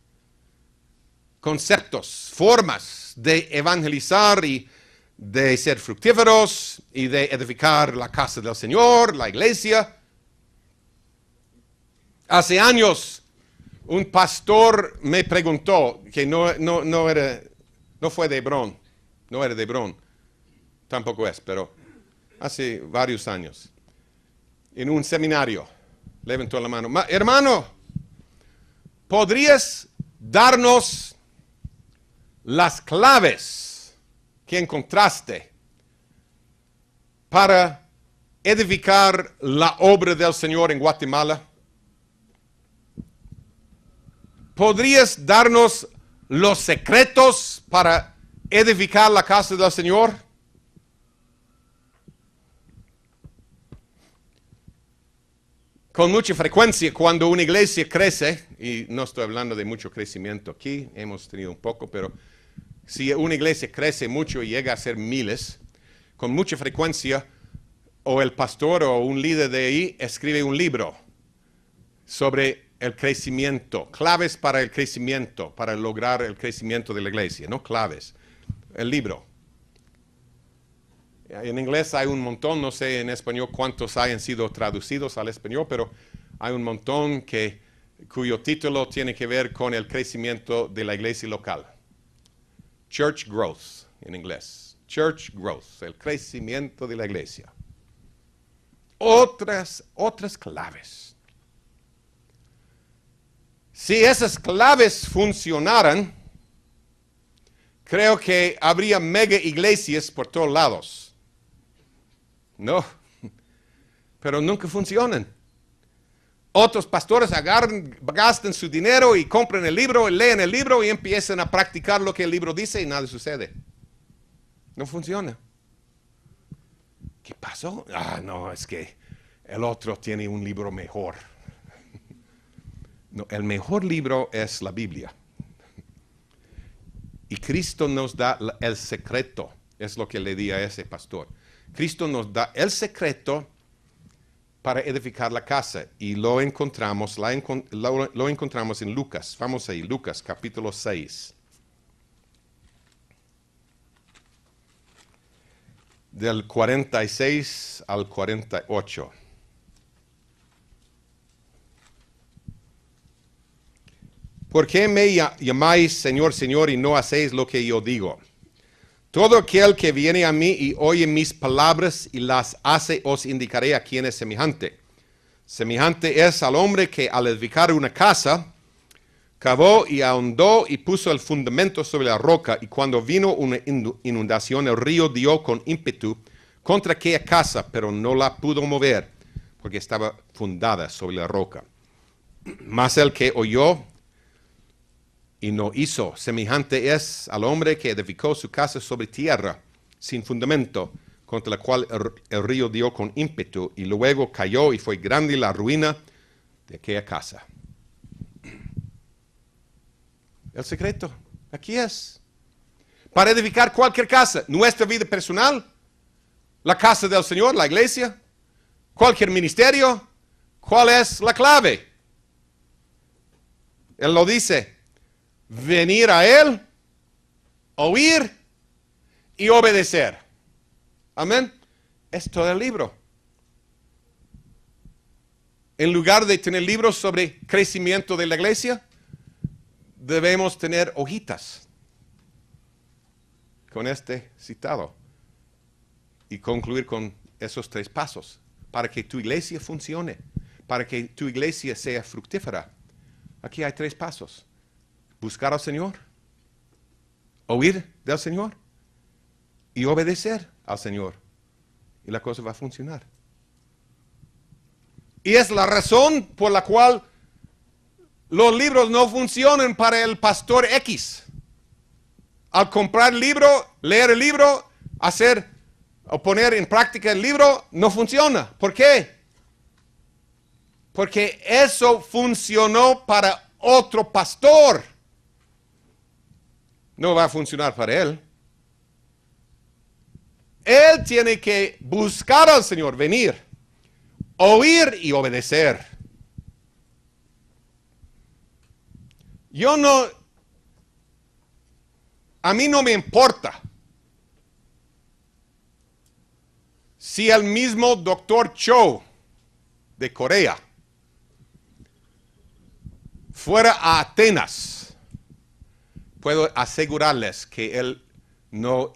conceptos, formas de evangelizar y de ser fructíferos y de edificar la casa del Señor, la iglesia. Hace años, un pastor me preguntó, que no fue de Hebrón, no era de Hebrón, tampoco es, pero hace varios años, en un seminario, levantó la mano. Hermano, ¿podrías darnos las claves que encontraste para edificar la obra del Señor en Guatemala? ¿Podrías darnos los secretos para edificar la casa del Señor? Con mucha frecuencia, cuando una iglesia crece, y no estoy hablando de mucho crecimiento aquí, hemos tenido un poco, pero si una iglesia crece mucho y llega a ser miles, con mucha frecuencia, o el pastor o un líder de ahí escribe un libro sobre el crecimiento, claves para el crecimiento, para lograr el crecimiento de la iglesia, no claves, el libro. En inglés hay un montón, no sé en español cuántos hayan sido traducidos al español, pero hay un montón cuyo título tiene que ver con el crecimiento de la iglesia local. Church growth en inglés. Church growth, el crecimiento de la iglesia. Otras claves. Si esas claves funcionaran, creo que habría mega iglesias por todos lados. No, pero nunca funcionan. Otros pastores gastan su dinero y compran el libro, y leen el libro y empiezan a practicar lo que el libro dice y nada sucede. No funciona. ¿Qué pasó? No, es que el otro tiene un libro mejor. No, el mejor libro es la Biblia. Y Cristo nos da el secreto, es lo que le di a ese pastor. Cristo nos da el secreto para edificar la casa. Y lo encontramos, lo encontramos en Lucas. Vamos ahí, Lucas capítulo 6. Del 46 al 48. ¿Por qué me llamáis Señor, Señor, y no hacéis lo que yo digo? Todo aquel que viene a mí y oye mis palabras y las hace, os indicaré a quién es semejante. Semejante es al hombre que al edificar una casa, cavó y ahondó y puso el fundamento sobre la roca, y cuando vino una inundación, el río dio con ímpetu contra aquella casa, pero no la pudo mover, porque estaba fundada sobre la roca. Mas el que oyó y no hizo, semejante es al hombre que edificó su casa sobre tierra, sin fundamento, contra la cual el río dio con ímpetu, y luego cayó, y fue grande la ruina de aquella casa. El secreto, aquí es. Para edificar cualquier casa, nuestra vida personal, la casa del Señor, la iglesia, cualquier ministerio, ¿cuál es la clave? Él lo dice, venir a Él, oír y obedecer. Amén. Es todo el libro. En lugar de tener libros sobre crecimiento de la iglesia, debemos tener hojitas con este citado y concluir con esos 3 pasos para que tu iglesia funcione, para que tu iglesia sea fructífera. Aquí hay 3 pasos. Buscar al Señor, oír del Señor y obedecer al Señor. Y la cosa va a funcionar. Y es la razón por la cual los libros no funcionan para el pastor X. Al comprar el libro, leer el libro, hacer o poner en práctica el libro, no funciona. ¿Por qué? Porque eso funcionó para otro pastor. No va a funcionar para él. Él tiene que buscar al Señor, venir, oír y obedecer. A mí no me importa si el mismo Dr. Cho de Corea fuera a Atenas. Puedo asegurarles que él no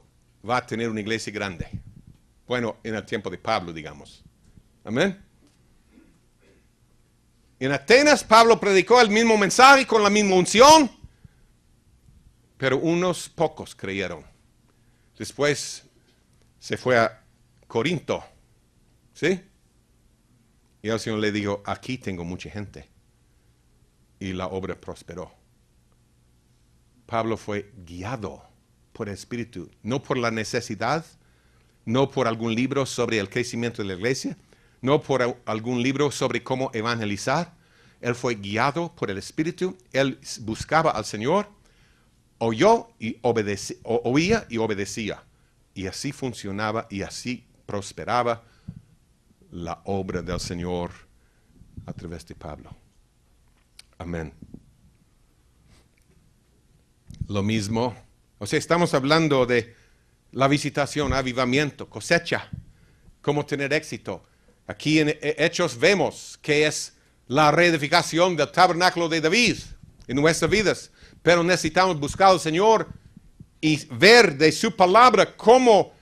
va a tener una iglesia grande. Bueno, en el tiempo de Pablo, digamos. Amén. En Atenas, Pablo predicó el mismo mensaje con la misma unción, pero unos pocos creyeron. Después se fue a Corinto, ¿sí? Y el Señor le dijo, aquí tengo mucha gente. Y la obra prosperó. Pablo fue guiado por el Espíritu, no por la necesidad, no por algún libro sobre el crecimiento de la iglesia, no por algún libro sobre cómo evangelizar. Él fue guiado por el Espíritu. Él buscaba al Señor, oía y obedecía. Y así funcionaba y así prosperaba la obra del Señor a través de Pablo. Amén. Lo mismo, o sea, estamos hablando de la visitación, avivamiento, cosecha, cómo tener éxito. Aquí en Hechos vemos que es la reedificación del tabernáculo de David en nuestras vidas. Pero necesitamos buscar al Señor y ver de su palabra cómo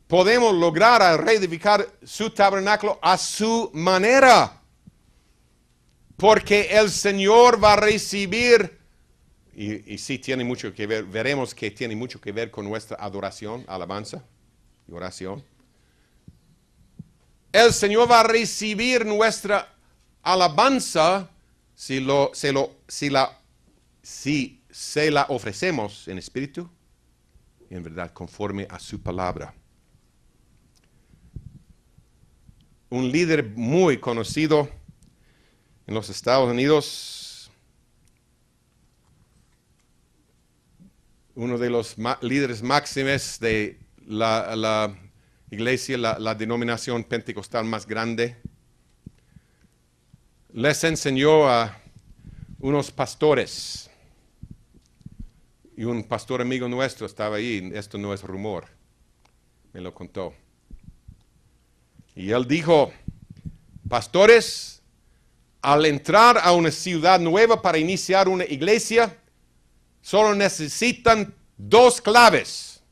podemos lograr reedificar su tabernáculo a su manera. Porque el Señor va a recibir, y sí tiene mucho que ver, veremos que tiene mucho que ver con nuestra adoración, alabanza y oración. El Señor va a recibir nuestra alabanza si se la ofrecemos en espíritu y en verdad conforme a su palabra. Un líder muy conocido en los Estados Unidos, uno de los líderes máximos de la iglesia, la denominación pentecostal más grande, les enseñó a unos pastores. Y un pastor amigo nuestro estaba ahí, esto no es rumor, me lo contó. Y él dijo, pastores, al entrar a una ciudad nueva para iniciar una iglesia, solo necesitan 2 claves.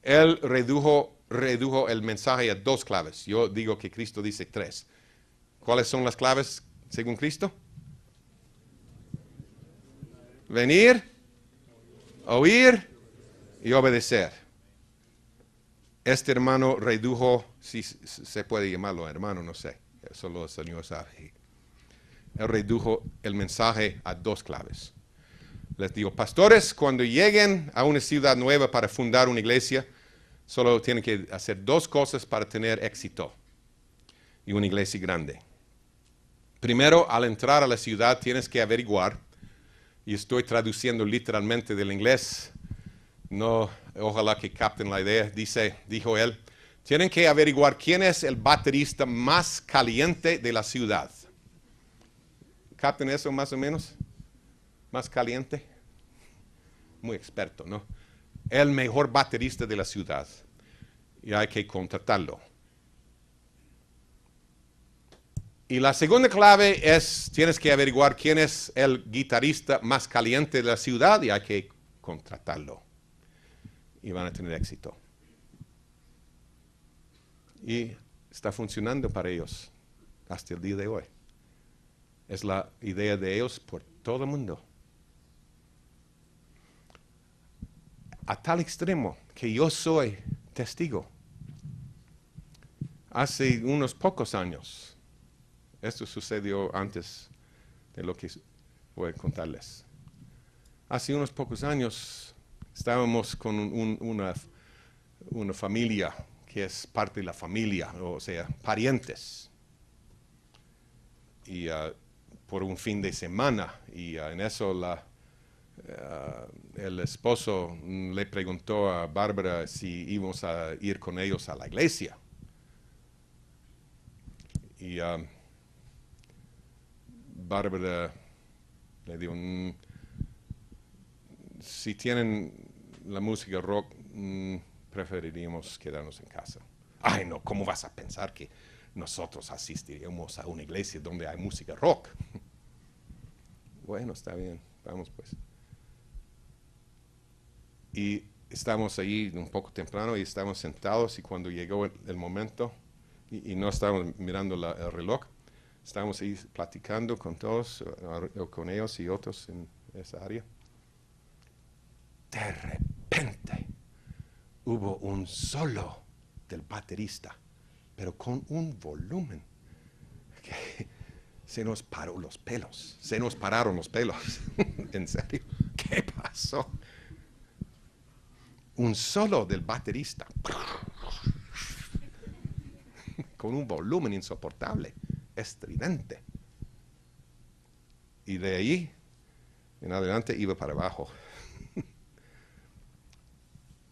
Él redujo el mensaje a 2 claves. Yo digo que Cristo dice 3. ¿Cuáles son las claves según Cristo? Venir, oír y obedecer. Este hermano redujo, si se puede llamarlo hermano, no sé, solo el Señor sabe. Él redujo el mensaje a 2 claves. Les digo, pastores, cuando lleguen a una ciudad nueva para fundar una iglesia, solo tienen que hacer 2 cosas para tener éxito y una iglesia grande. Primero, al entrar a la ciudad tienes que averiguar, y estoy traduciendo literalmente del inglés, no, ojalá que capten la idea, dijo él, tienen que averiguar quién es el baterista más caliente de la ciudad. ¿Capten eso más o menos? ¿Más caliente? Muy experto, ¿no? El mejor baterista de la ciudad. Y hay que contratarlo. Y la segunda clave es, tienes que averiguar quién es el guitarrista más caliente de la ciudad y hay que contratarlo. Y van a tener éxito. Y está funcionando para ellos hasta el día de hoy. Es la idea de ellos por todo el mundo. A tal extremo que yo soy testigo. Hace unos pocos años, esto sucedió antes de lo que voy a contarles. Hace unos pocos años estábamos con una familia que es parte de la familia, o sea, parientes. Y por un fin de semana, y en eso el esposo le preguntó a Bárbara si íbamos a ir con ellos a la iglesia. Y Bárbara le dijo, si tienen la música rock, preferiríamos quedarnos en casa. Ay, no, ¿cómo vas a pensar que nosotros asistiríamos a una iglesia donde hay música rock? Bueno, está bien, vamos pues. Y estamos ahí un poco temprano y estamos sentados y cuando llegó el momento, y no estábamos mirando el reloj, estábamos ahí platicando con todos, con ellos y otros en esa área. De repente hubo un solo del baterista, pero con un volumen que se nos pararon los pelos. ¿En serio? ¿Qué pasó? Un solo del baterista con un volumen insoportable, estridente. Y de ahí en adelante iba para abajo.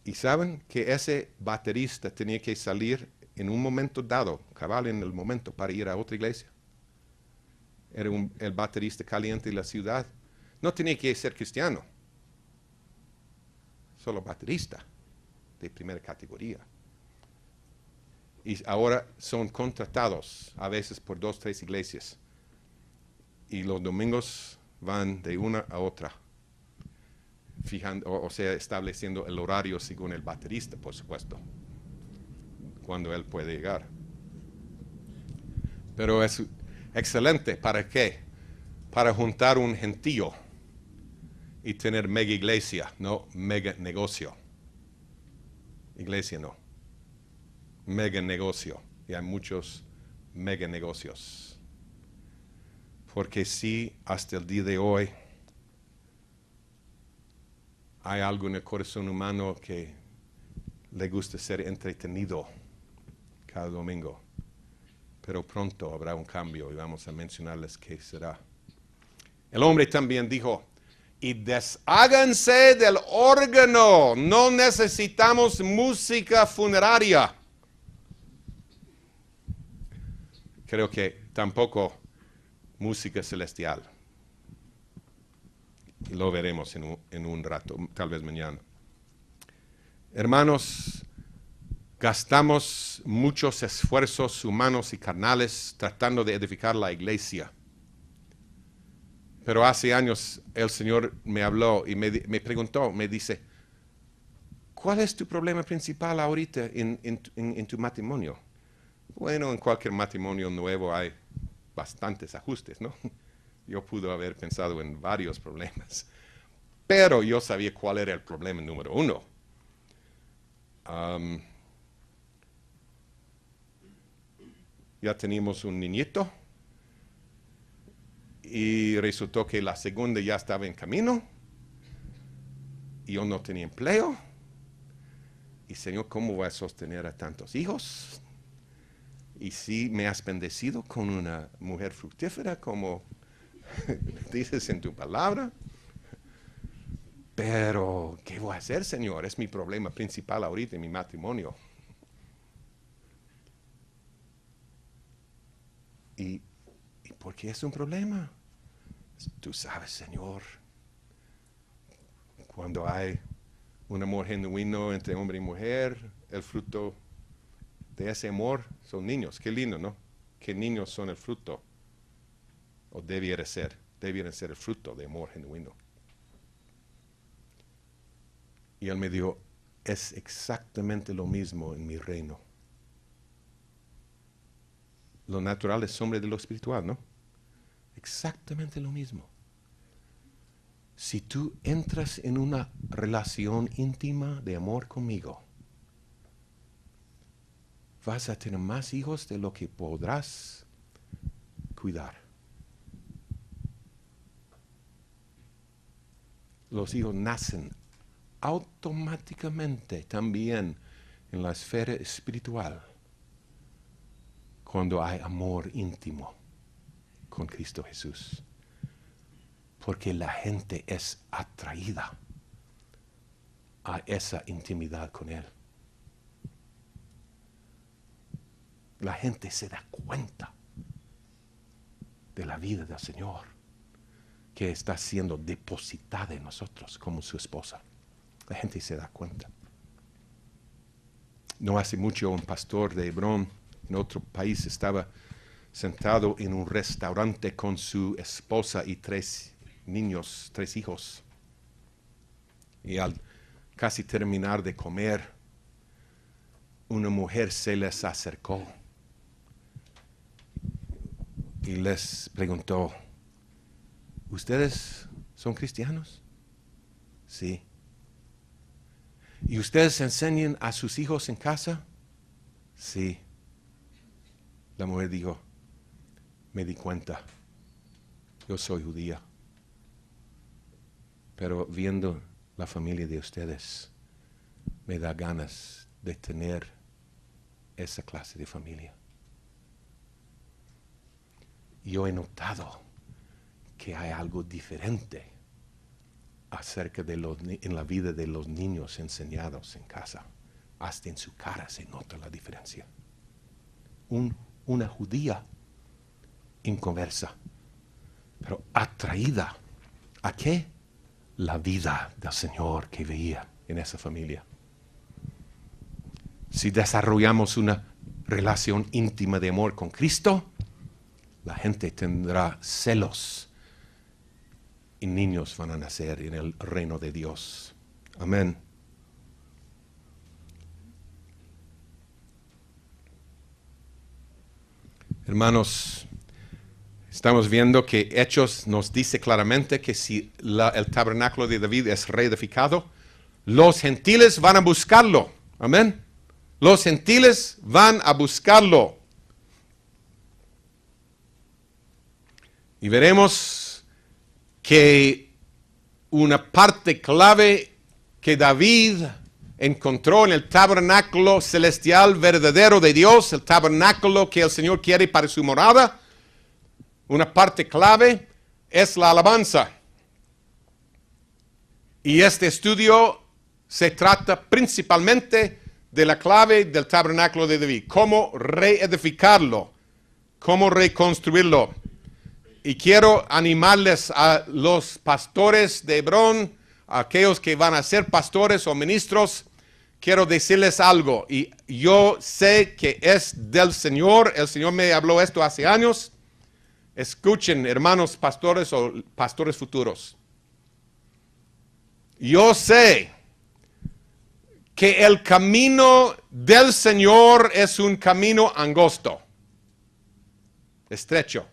Y saben que ese baterista tenía que salir en un momento dado, cabal en el momento, para ir a otra iglesia. Era el baterista caliente de la ciudad. No tenía que ser cristiano. Solo baterista de primera categoría. Y ahora son contratados a veces por 2, 3 iglesias. Y los domingos van de una a otra. Fijando, o sea, estableciendo el horario según el baterista, por supuesto. Cuando él puede llegar. Pero es excelente. ¿Para qué? Para juntar un gentío y tener mega iglesia, no mega negocio. Iglesia no. Mega negocio. Y hay muchos mega negocios. Porque sí, hasta el día de hoy, hay algo en el corazón humano que le gusta ser entretenido cada domingo. Pero pronto habrá un cambio y vamos a mencionarles qué será. El hombre también dijo, y desháganse del órgano, no necesitamos música funeraria. creo que tampoco música celestial. Lo veremos en un rato, tal vez mañana. Hermanos, gastamos muchos esfuerzos humanos y carnales tratando de edificar la iglesia. Pero hace años el Señor me habló y me preguntó, me dice, ¿cuál es tu problema principal ahorita en tu matrimonio? Bueno, en cualquier matrimonio nuevo hay bastantes ajustes, ¿no? Yo pude haber pensado en varios problemas, pero yo sabía cuál era el problema número uno. Ya teníamos un niñito y resultó que la segunda ya estaba en camino y yo no tenía empleo. Y Señor, ¿cómo voy a sostener a tantos hijos? Y si me has bendecido con una mujer fructífera, como dices en tu palabra. Pero, ¿qué voy a hacer, Señor? Es mi problema principal ahorita en mi matrimonio. ¿Y por qué es un problema? Tú sabes, Señor, cuando hay un amor genuino entre hombre y mujer, el fruto de ese amor son niños. Qué lindo, ¿no? Que niños son el fruto, o debieran ser el fruto de amor genuino. Y él me dijo, es exactamente lo mismo en mi reino. Lo natural es sombra de lo espiritual, ¿no? Exactamente lo mismo. Si tú entras en una relación íntima de amor conmigo, vas a tener más hijos de lo que podrás cuidar. Los hijos nacen automáticamente también en la esfera espiritual cuando hay amor íntimo con Cristo Jesús. Porque la gente es atraída a esa intimidad con Él. La gente se da cuenta de la vida del Señor que está siendo depositada en nosotros como su esposa. La gente se da cuenta. No hace mucho un pastor de Hebrón en otro país estaba sentado en un restaurante con su esposa y 3 niños, 3 hijos. Y al casi terminar de comer, una mujer se les acercó y les preguntó, ¿ustedes son cristianos? Sí. ¿Y ustedes enseñan a sus hijos en casa? Sí. La mujer dijo, me di cuenta, yo soy judía, pero viendo la familia de ustedes, me da ganas de tener esa clase de familia. Yo he notado que hay algo diferente acerca de en la vida de los niños enseñados en casa. Hasta en su cara se nota la diferencia. Una judía inconversa, pero atraída ¿a qué? La vida del Señor que veía en esa familia. Si desarrollamos una relación íntima de amor con Cristo, la gente tendrá celos y niños van a nacer en el reino de Dios. Amén. Hermanos, estamos viendo que Hechos nos dice claramente que si el tabernáculo de David es reedificado, los gentiles van a buscarlo. Amén. Los gentiles van a buscarlo. Y veremos que una parte clave que David encontró en el tabernáculo celestial verdadero de Dios, el tabernáculo que el Señor quiere para su morada, una parte clave es la alabanza. Y este estudio se trata principalmente de la clave del tabernáculo de David, cómo reedificarlo, cómo reconstruirlo. Y quiero animarles a los pastores de Hebrón, a aquellos que van a ser pastores o ministros. Quiero decirles algo, y yo sé que es del Señor. El Señor me habló esto hace años. Escuchen, hermanos pastores o pastores futuros. Yo sé que el camino del Señor es un camino angosto, estrecho.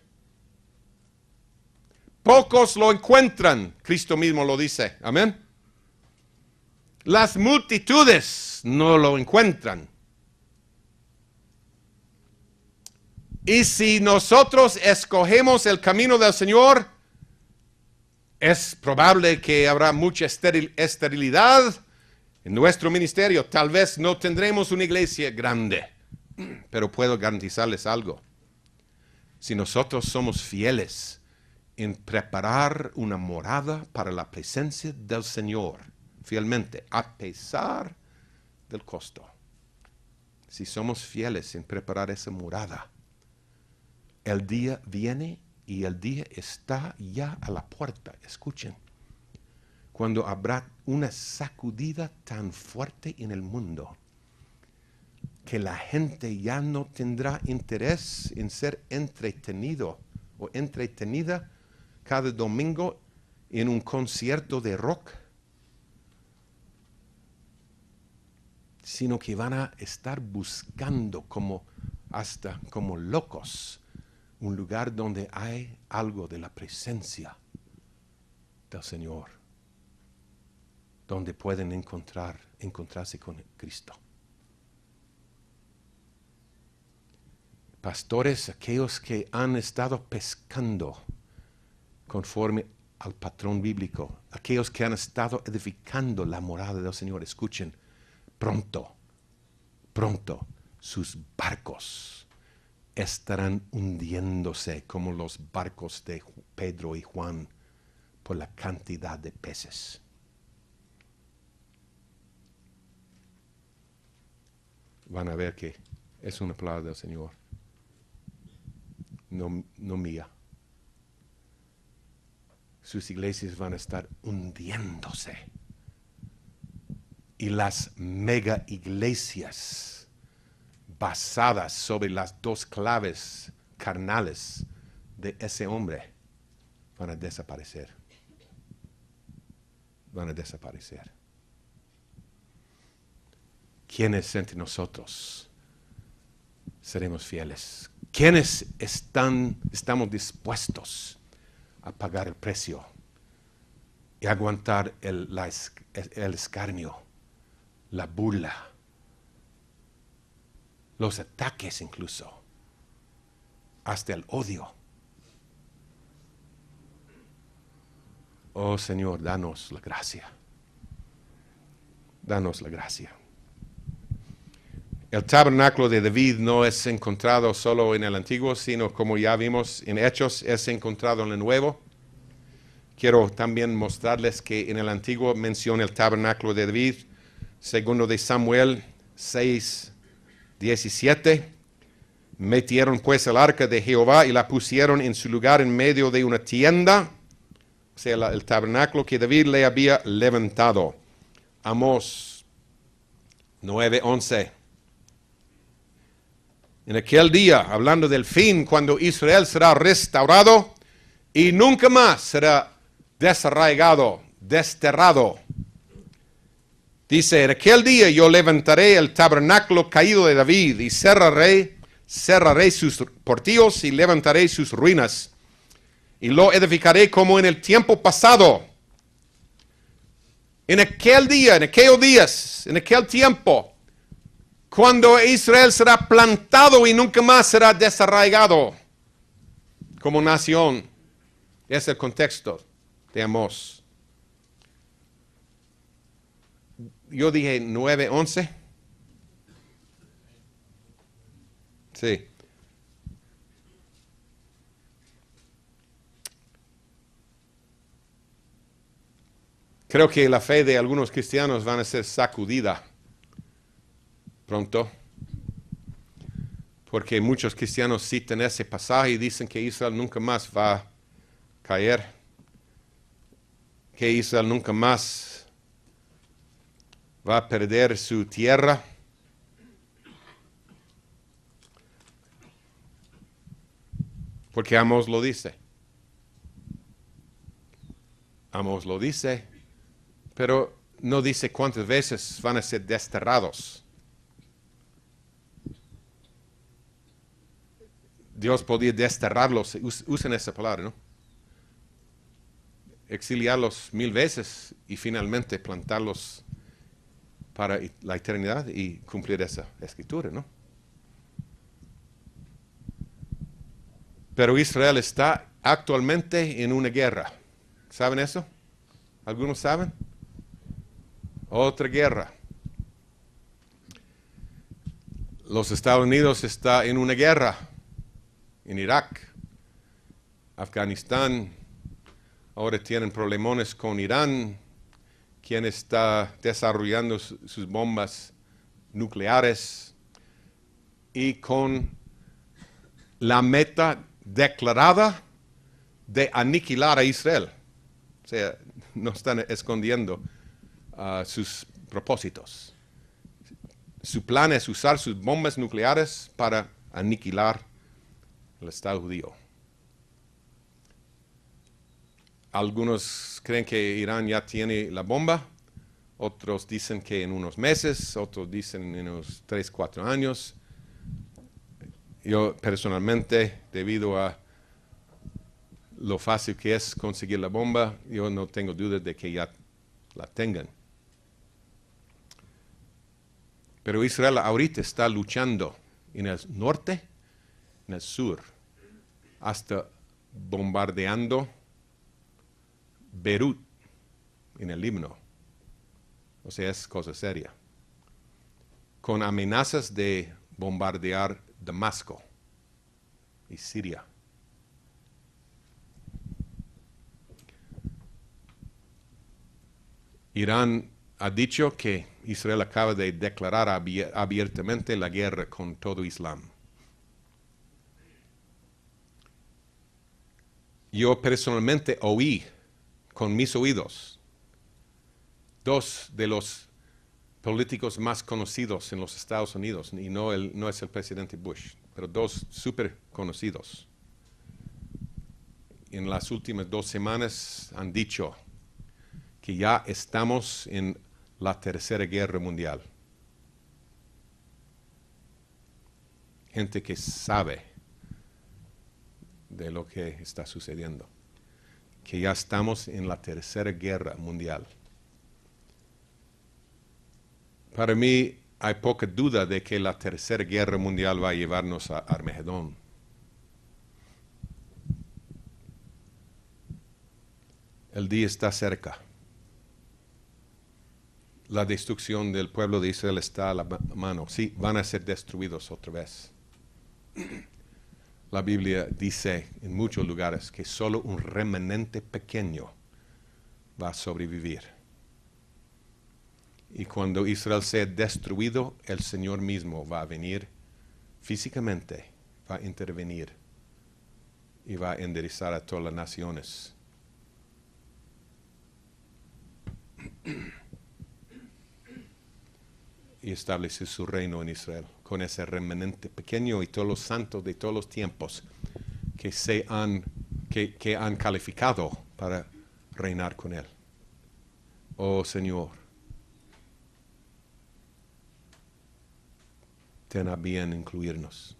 Pocos lo encuentran, Cristo mismo lo dice, amén. Las multitudes no lo encuentran. Y si nosotros escogemos el camino del Señor, es probable que habrá mucha esterilidad en nuestro ministerio. Tal vez no tendremos una iglesia grande, pero puedo garantizarles algo. Si nosotros somos fieles en preparar una morada para la presencia del Señor, fielmente, a pesar del costo. Si somos fieles en preparar esa morada, el día viene y el día está ya a la puerta. Escuchen, cuando habrá una sacudida tan fuerte en el mundo que la gente ya no tendrá interés en ser entretenido o entretenida cada domingo en un concierto de rock, sino que van a estar buscando hasta como locos un lugar donde hay algo de la presencia del Señor, donde pueden encontrarse con Cristo. Pastores, aquellos que han estado pescando conforme al patrón bíblico, aquellos que han estado edificando la morada del Señor, escuchen, pronto sus barcos estarán hundiéndose como los barcos de Pedro y Juan por la cantidad de peces. Van a ver que es una palabra del Señor, no mía. Sus iglesias van a estar hundiéndose. Y las mega iglesias basadas sobre las dos claves carnales de ese hombre van a desaparecer. Van a desaparecer. ¿Quiénes entre nosotros seremos fieles? ¿Quiénes estamos dispuestos a pagar el precio y aguantar el escarnio, la burla, los ataques incluso, hasta el odio? Oh Señor, danos la gracia. Danos la gracia. El tabernáculo de David no es encontrado solo en el Antiguo, sino como ya vimos en Hechos, es encontrado en el Nuevo. Quiero también mostrarles que en el Antiguo menciona el tabernáculo de David, segundo de Samuel 6:17. Metieron pues el arca de Jehová y la pusieron en su lugar en medio de una tienda, o sea, el tabernáculo que David le había levantado. Amós 9:11. En aquel día, hablando del fin, cuando Israel será restaurado y nunca más será desarraigado, desterrado. Dice, en aquel día yo levantaré el tabernáculo caído de David y cerraré sus portillos y levantaré sus ruinas. Y lo edificaré como en el tiempo pasado. En aquel día, en aquellos días, en aquel tiempo, cuando Israel será plantado y nunca más será desarraigado como nación. Es el contexto de Amós. Yo dije 9:11. Sí. Creo que la fe de algunos cristianos van a ser sacudida pronto, porque muchos cristianos citan ese pasaje y dicen que Israel nunca más va a caer, que Israel nunca más va a perder su tierra. Porque Amós lo dice. Amós lo dice, pero no dice cuántas veces van a ser desterrados. Dios podía desterrarlos, usen esa palabra, ¿no? Exiliarlos 1000 veces y finalmente plantarlos para la eternidad y cumplir esa escritura, ¿no? Pero Israel está actualmente en una guerra. ¿Saben eso? ¿Algunos saben? Otra guerra. Los Estados Unidos está en una guerra en Irak, Afganistán. Ahora tienen problemones con Irán, quien está desarrollando sus bombas nucleares y con la meta declarada de aniquilar a Israel. O sea, no están escondiendo sus propósitos. Su plan es usar sus bombas nucleares para aniquilar el Estado judío. Algunos creen que Irán ya tiene la bomba, otros dicen que en unos meses, otros dicen en unos 3, 4 años. Yo personalmente, debido a lo fácil que es conseguir la bomba, yo no tengo dudas de que ya la tengan. Pero Israel ahorita está luchando en el norte, en el sur, hasta bombardeando Beirut, en el Líbano. O sea, es cosa seria. Con amenazas de bombardear Damasco y Siria. Irán ha dicho que Israel acaba de declarar abiertamente la guerra con todo Islam. Yo personalmente oí con mis oídos 2 de los políticos más conocidos en los Estados Unidos, y no es el presidente Bush, pero 2 súper conocidos. En las últimas 2 semanas han dicho que ya estamos en la Tercera Guerra Mundial. Gente que sabe de lo que está sucediendo. Que ya estamos en la Tercera Guerra Mundial. Para mí hay poca duda de que la Tercera Guerra Mundial va a llevarnos a Armagedón. El día está cerca. La destrucción del pueblo de Israel está a la mano. Sí, van a ser destruidos otra vez. La Biblia dice en muchos lugares que solo un remanente pequeño va a sobrevivir. Y cuando Israel sea destruido, el Señor mismo va a venir físicamente, va a intervenir y va a enderezar a todas las naciones. Y establecer su reino en Israel con ese remanente pequeño y todos los santos de todos los tiempos que han calificado para reinar con él. Oh Señor, ten a bien incluirnos.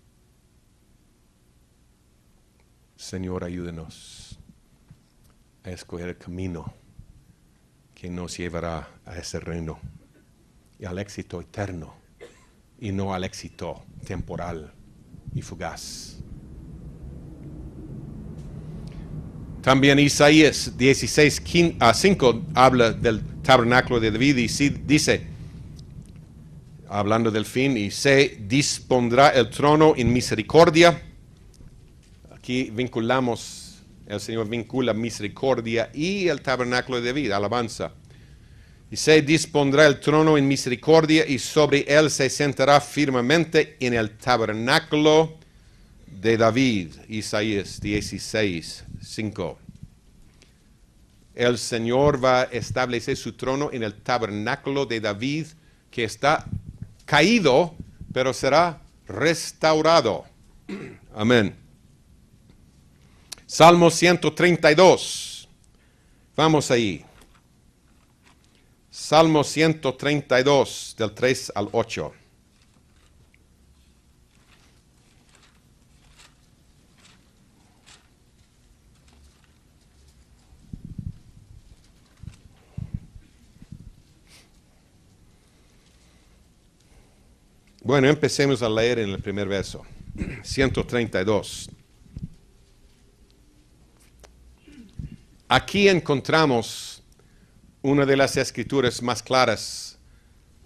Señor, ayúdenos a escoger el camino que nos llevará a ese reino y al éxito eterno y no al éxito temporal y fugaz. También Isaías 16:5 habla del tabernáculo de David y dice, hablando del fin, y se dispondrá el trono en misericordia. Aquí el Señor vincula misericordia y el tabernáculo de David, alabanza. Y se dispondrá el trono en misericordia y sobre él se sentará firmemente en el tabernáculo de David. Isaías 16, 5. El Señor va a establecer su trono en el tabernáculo de David, que está caído, pero será restaurado. Amén. Salmo 132. Vamos ahí. Salmo 132, del 3 al 8. Bueno, empecemos a leer en el primer verso. 132. Aquí encontramos una de las escrituras más claras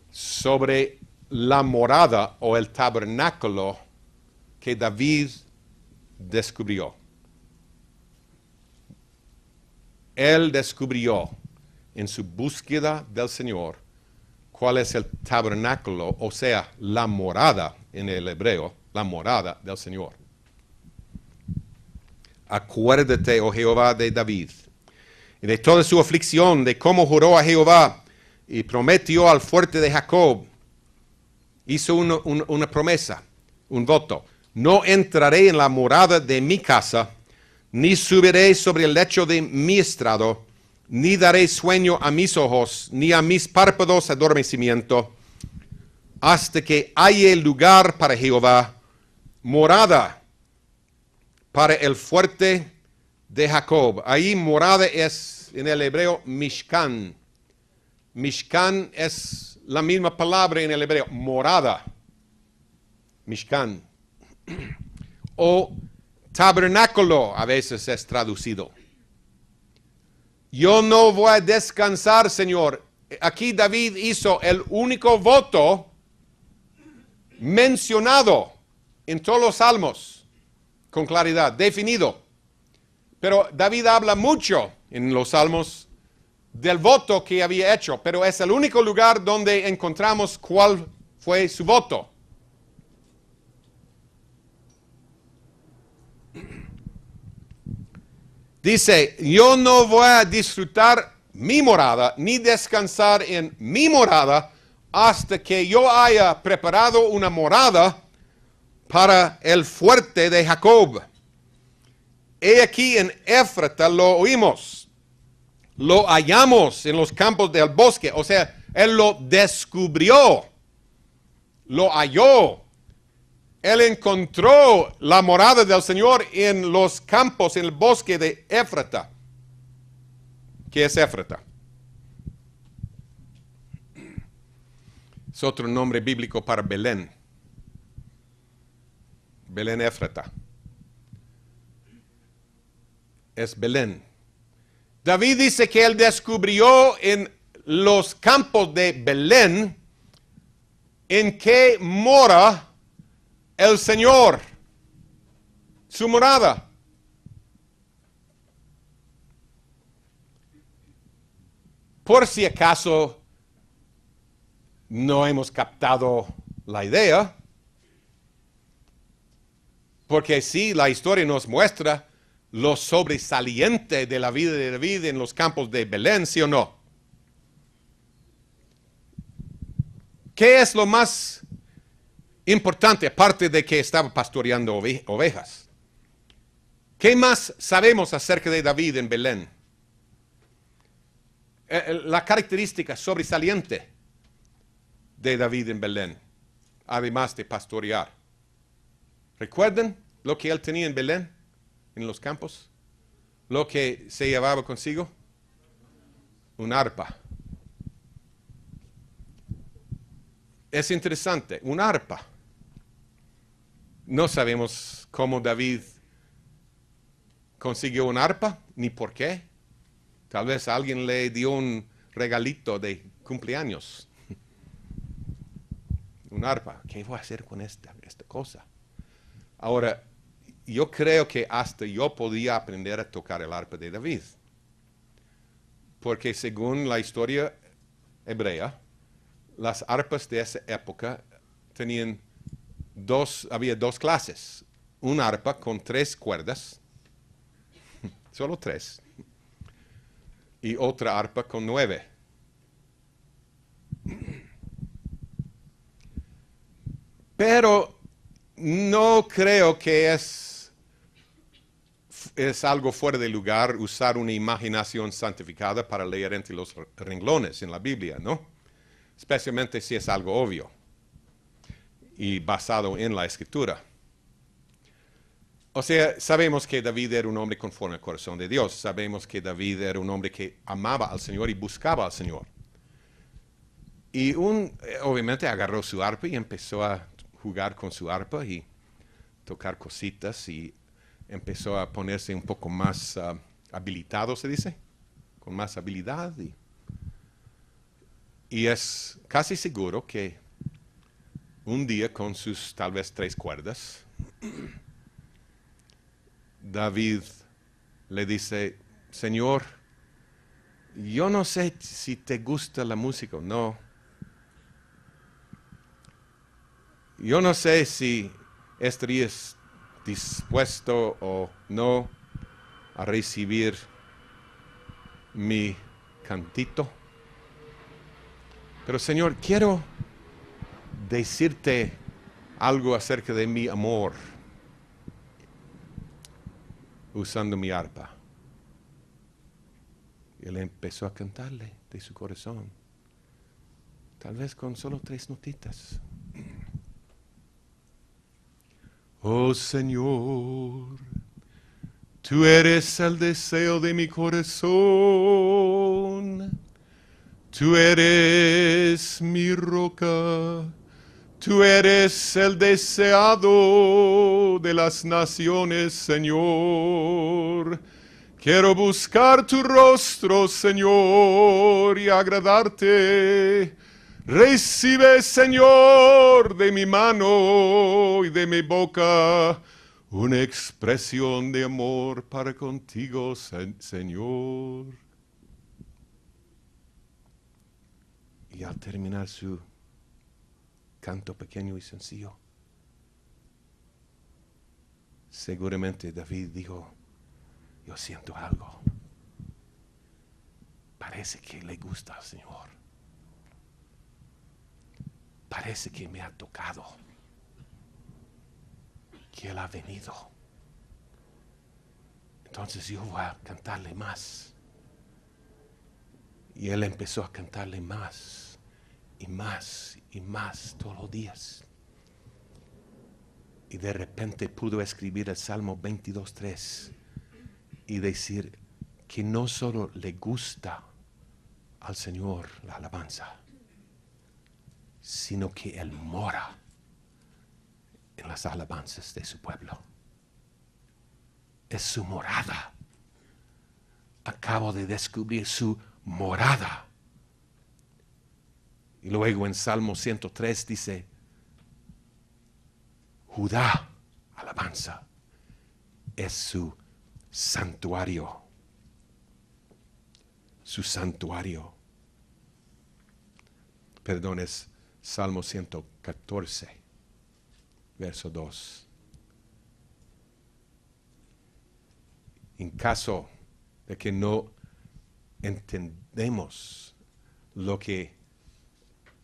sobre la morada o el tabernáculo que David descubrió. Él descubrió en su búsqueda del Señor cuál es el tabernáculo, o sea, la morada en el hebreo, la morada del Señor. Acuérdate, oh Jehová, de David, y de toda su aflicción, de cómo juró a Jehová y prometió al fuerte de Jacob. Hizo una promesa, un voto. No entraré en la morada de mi casa, ni subiré sobre el lecho de mi estrado, ni daré sueño a mis ojos, ni a mis párpados adormecimiento, hasta que haya lugar para Jehová, morada para el fuerte de Jacob. Ahí morada es en el hebreo Mishkan. Mishkan es la misma palabra en el hebreo, morada. Mishkan. O tabernáculo a veces es traducido. Yo no voy a descansar, Señor. Aquí David hizo el único voto mencionado en todos los salmos, con claridad, definido. Pero David habla mucho en los salmos del voto que había hecho, pero es el único lugar donde encontramos cuál fue su voto. Dice, yo no voy a disfrutar mi morada, ni descansar en mi morada, hasta que yo haya preparado una morada para el fuerte de Jacob. He aquí en Éfrata lo oímos, lo hallamos en los campos del bosque, o sea, él lo descubrió, lo halló. Él encontró la morada del Señor en los campos, en el bosque de Éfrata. ¿Qué es Éfrata? Es otro nombre bíblico para Belén. Belén Éfrata. Es Belén. David dice que él descubrió en los campos de Belén en que mora el Señor, su morada. Por si acaso no hemos captado la idea, porque sí, la historia nos muestra lo sobresaliente de la vida de David en los campos de Belén, ¿sí o no? ¿Qué es lo más importante, aparte de que estaba pastoreando ovejas? ¿Qué más sabemos acerca de David en Belén? La característica sobresaliente de David en Belén, además de pastorear. ¿Recuerdan lo que él tenía en Belén, en los campos? Lo que se llevaba consigo. Un arpa. Es interesante, un arpa. No sabemos cómo David consiguió un arpa, ni por qué. Tal vez alguien le dio un regalito de cumpleaños. Un arpa. ¿Qué voy a hacer con esta cosa? Ahora, yo creo que hasta yo podía aprender a tocar el arpa de David. Porque según la historia, hebrea, las arpas de esa época tenían había dos clases. Un arpa con 3 cuerdas, solo 3, y otra arpa con 9. Pero no creo que es algo fuera de lugar usar una imaginación santificada para leer entre los renglones en la Biblia, ¿no? Especialmente si es algo obvio y basado en la Escritura. O sea, sabemos que David era un hombre conforme al corazón de Dios. Sabemos que David era un hombre que amaba al Señor y buscaba al Señor. Y obviamente agarró su arpa y empezó a jugar con su arpa y tocar cositas y empezó a ponerse un poco más habilitado, se dice, con más habilidad. Y es casi seguro que un día con sus tal vez 3 cuerdas, David le dice, Señor, yo no sé si te gusta la música o no. Yo no sé si estarías dispuesto o no a recibir mi cantito. Pero Señor, quiero decirte algo acerca de mi amor usando mi arpa. Y él empezó a cantarle de su corazón, tal vez con solo 3 notitas. Oh Señor, tú eres el deseo de mi corazón, tú eres mi roca, tú eres el deseado de las naciones, Señor. Quiero buscar tu rostro, Señor, y agradarte. Recibe, Señor, de mi mano y de mi boca una expresión de amor para contigo, Señor. Y al terminar su canto pequeño y sencillo, seguramente David dijo, yo siento algo. Parece que le gusta al Señor. Parece que me ha tocado, que Él ha venido. Entonces yo voy a cantarle más. Y Él empezó a cantarle más y más y más todos los días. Y de repente pudo escribir el Salmo 22:3 y decir que no solo le gusta al Señor la alabanza, sino que Él mora en las alabanzas de su pueblo. Es su morada. Acabo de descubrir su morada. Y luego en Salmo 103 dice, Judá, alabanza, es su santuario. Su santuario. Perdón, es Salmo 114, verso 2. En caso de que no entendemos lo que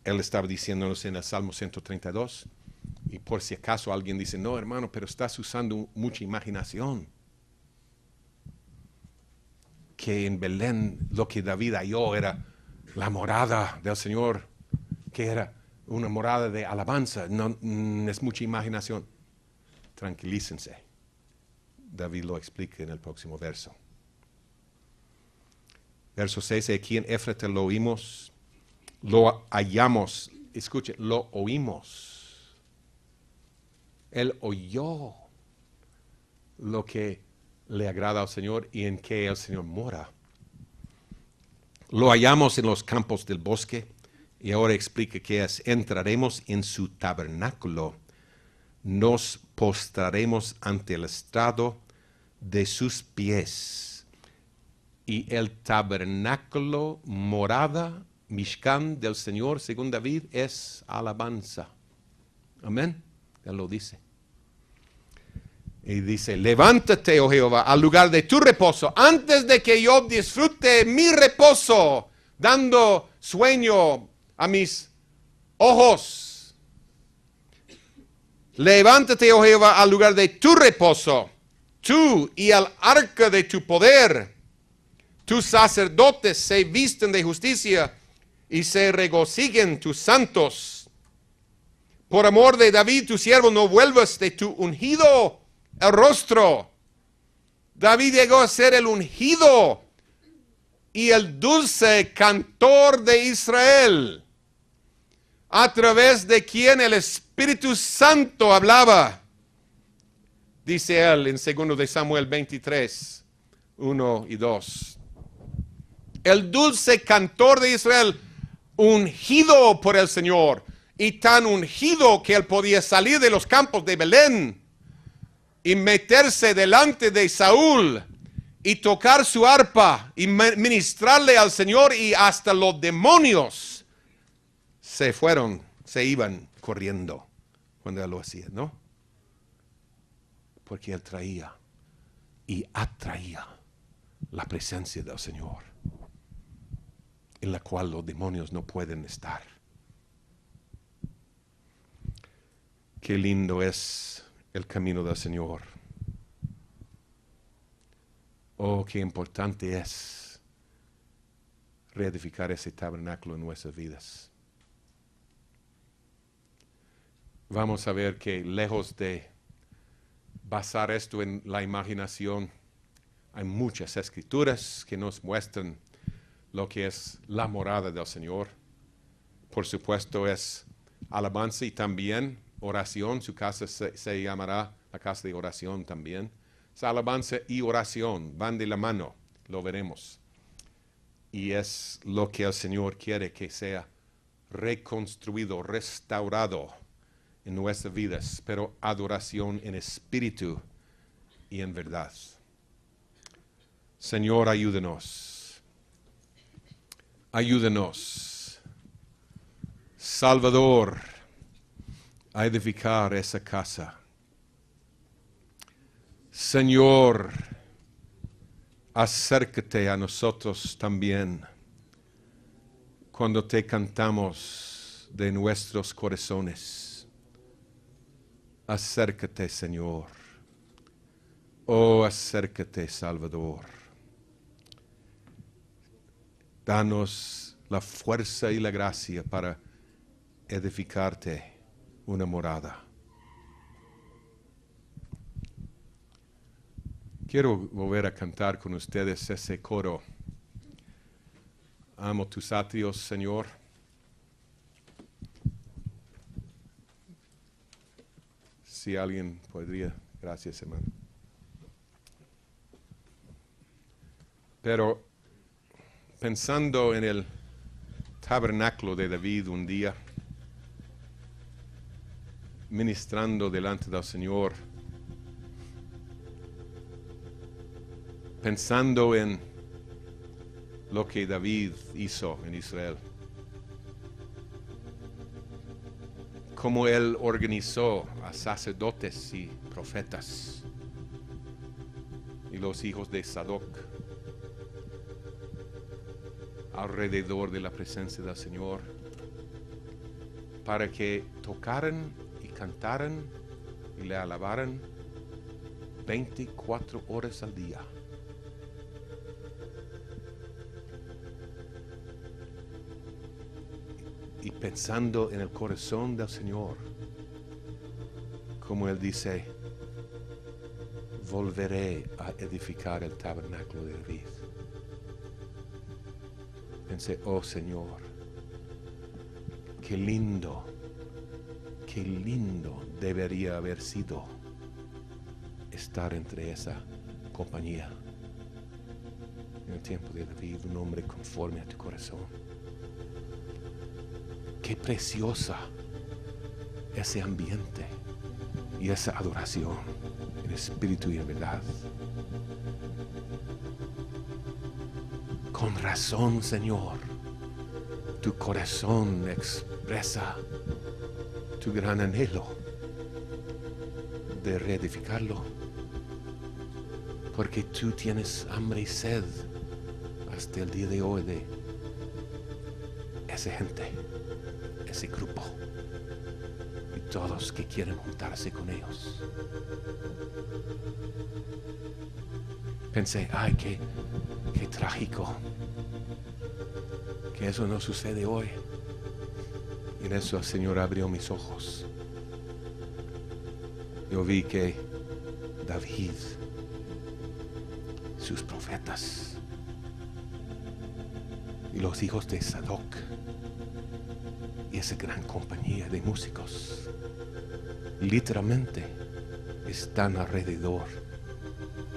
Él estaba diciéndonos en el Salmo 132, y por si acaso alguien dice, no hermano, pero estás usando mucha imaginación, que en Belén lo que David halló era la morada del Señor, que era una morada de alabanza, no es mucha imaginación. Tranquilícense. David lo explica en el próximo verso. Verso 6, aquí en Éfrata lo oímos, lo hallamos, escuchen, lo oímos. Él oyó lo que le agrada al Señor y en que el Señor mora. Lo hallamos en los campos del bosque. Y ahora explica qué es. Entraremos en su tabernáculo. Nos postraremos ante el estrado de sus pies. Y el tabernáculo, morada, Mishkan del Señor, según David, es alabanza. Amén. Él lo dice. Y dice, levántate, oh Jehová, al lugar de tu reposo, antes de que yo disfrute mi reposo, dando sueño a mis ojos. Levántate, oh Jehová, al lugar de tu reposo, tú y el arca de tu poder. Tus sacerdotes se visten de justicia y se regocijen tus santos. Por amor de David, tu siervo, no vuelvas de tu ungido el rostro. David llegó a ser el ungido y el dulce cantor de Israel, a través de quien el Espíritu Santo hablaba. Dice él en 2 de Samuel 23, 1 y 2. El dulce cantor de Israel, ungido por el Señor, y tan ungido que él podía salir de los campos de Belén y meterse delante de Saúl y tocar su arpa y ministrarle al Señor, y hasta los demonios se iban corriendo cuando él lo hacía, ¿no? Porque él traía y atraía la presencia del Señor, en la cual los demonios no pueden estar. Qué lindo es el camino del Señor. Oh, qué importante es reedificar ese tabernáculo en nuestras vidas. Vamos a ver que lejos de basar esto en la imaginación, hay muchas escrituras que nos muestran lo que es la morada del Señor. Por supuesto es alabanza y también oración. Su casa se llamará la casa de oración también. Es alabanza y oración, van de la mano, lo veremos. Y es lo que el Señor quiere que sea reconstruido, restaurado en nuestras vidas, pero adoración en espíritu y en verdad. Señor, ayúdenos. Ayúdenos, Salvador, a edificar esa casa. Señor, acércate a nosotros también cuando te cantamos de nuestros corazones. Acércate, Señor. Oh, acércate, Salvador. Danos la fuerza y la gracia para edificarte una morada. Quiero volver a cantar con ustedes ese coro. Amo tus atrios, Señor. Si alguien podría. Gracias, hermano. Pero pensando en el tabernáculo de David un día, ministrando delante del Señor, pensando en lo que David hizo en Israel, cómo él organizó a sacerdotes y profetas y los hijos de Sadoc alrededor de la presencia del Señor, para que tocaran y cantaran y le alabaran 24 horas al día. Y pensando en el corazón del Señor, como Él dice, volveré a edificar el tabernáculo de David. Pensé, oh Señor, qué lindo debería haber sido estar entre esa compañía en el tiempo de David, un hombre conforme a tu corazón. Qué preciosa ese ambiente y esa adoración en espíritu y en verdad. Con razón, Señor, tu corazón expresa tu gran anhelo de reedificarlo, porque tú tienes hambre y sed hasta el día de hoy de esa gente, ese grupo y todos que quieren juntarse con ellos. Pensé, ay, qué trágico que eso no sucede hoy. Y en eso el Señor abrió mis ojos. Yo vi que David, sus profetas y los hijos de Sadoc y esa gran compañía de músicos literalmente están alrededor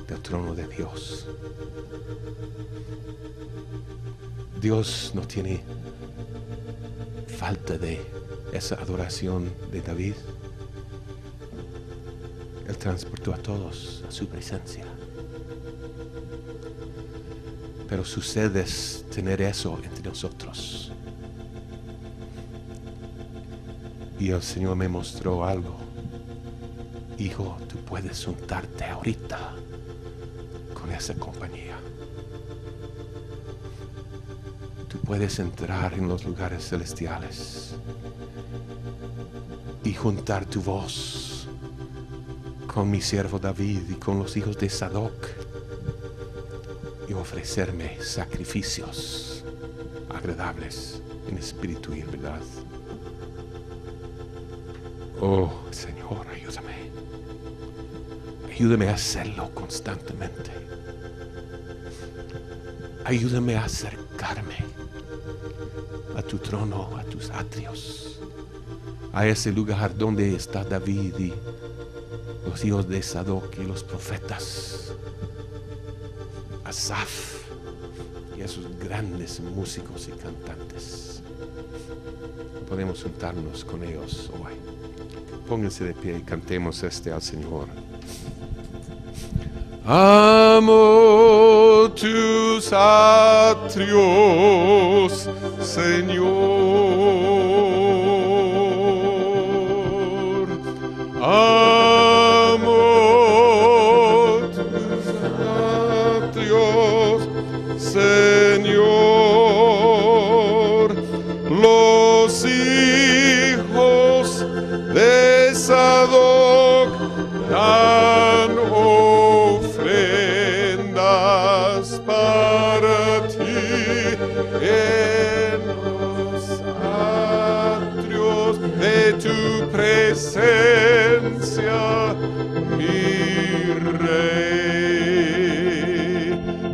del trono de Dios. Dios no tiene falta de esa adoración de David. Él transportó a todos a su presencia. Pero sucede tener eso entre nosotros. Y el Señor me mostró algo. Hijo, tú puedes juntarte ahorita con esa compañía. Tú puedes entrar en los lugares celestiales y juntar tu voz con mi siervo David y con los hijos de Sadoc y ofrecerme sacrificios agradables en espíritu y en verdad. Oh, Señor, ayúdame. Ayúdame a hacerlo constantemente. Ayúdame a acercarme a tu trono, a tus atrios, a ese lugar donde está David y los hijos de Sadoc y los profetas, Asaf y esos grandes músicos y cantantes. Podemos juntarnos con ellos hoy. Pónganse de pie y cantemos al Señor. Amo tus atrios, Señor. Amo tus atrios, Señor. Los hijos de Sadoc dan ofrendas para ti en los atrios de tu presencia, mi Rey.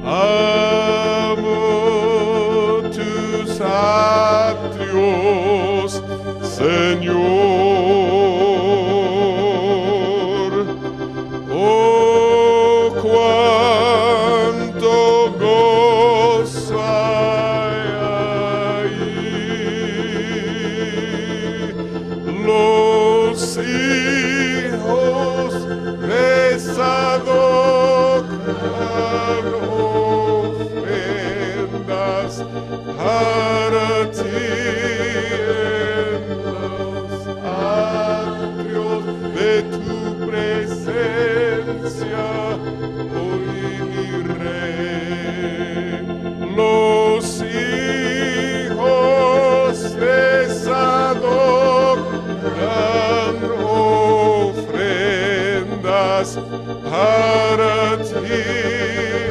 Amo tus atrios, Señor. Para ti en los atrios de tu presencia, hoy mi Rey. Los hijos de Sadoc dan ofrendas para ti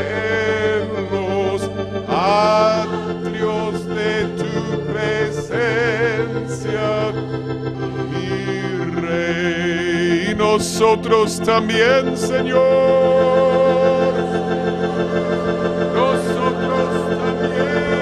en los atrios de tu presencia, mi Rey. Y nosotros también, Señor. Nosotros también, Señor.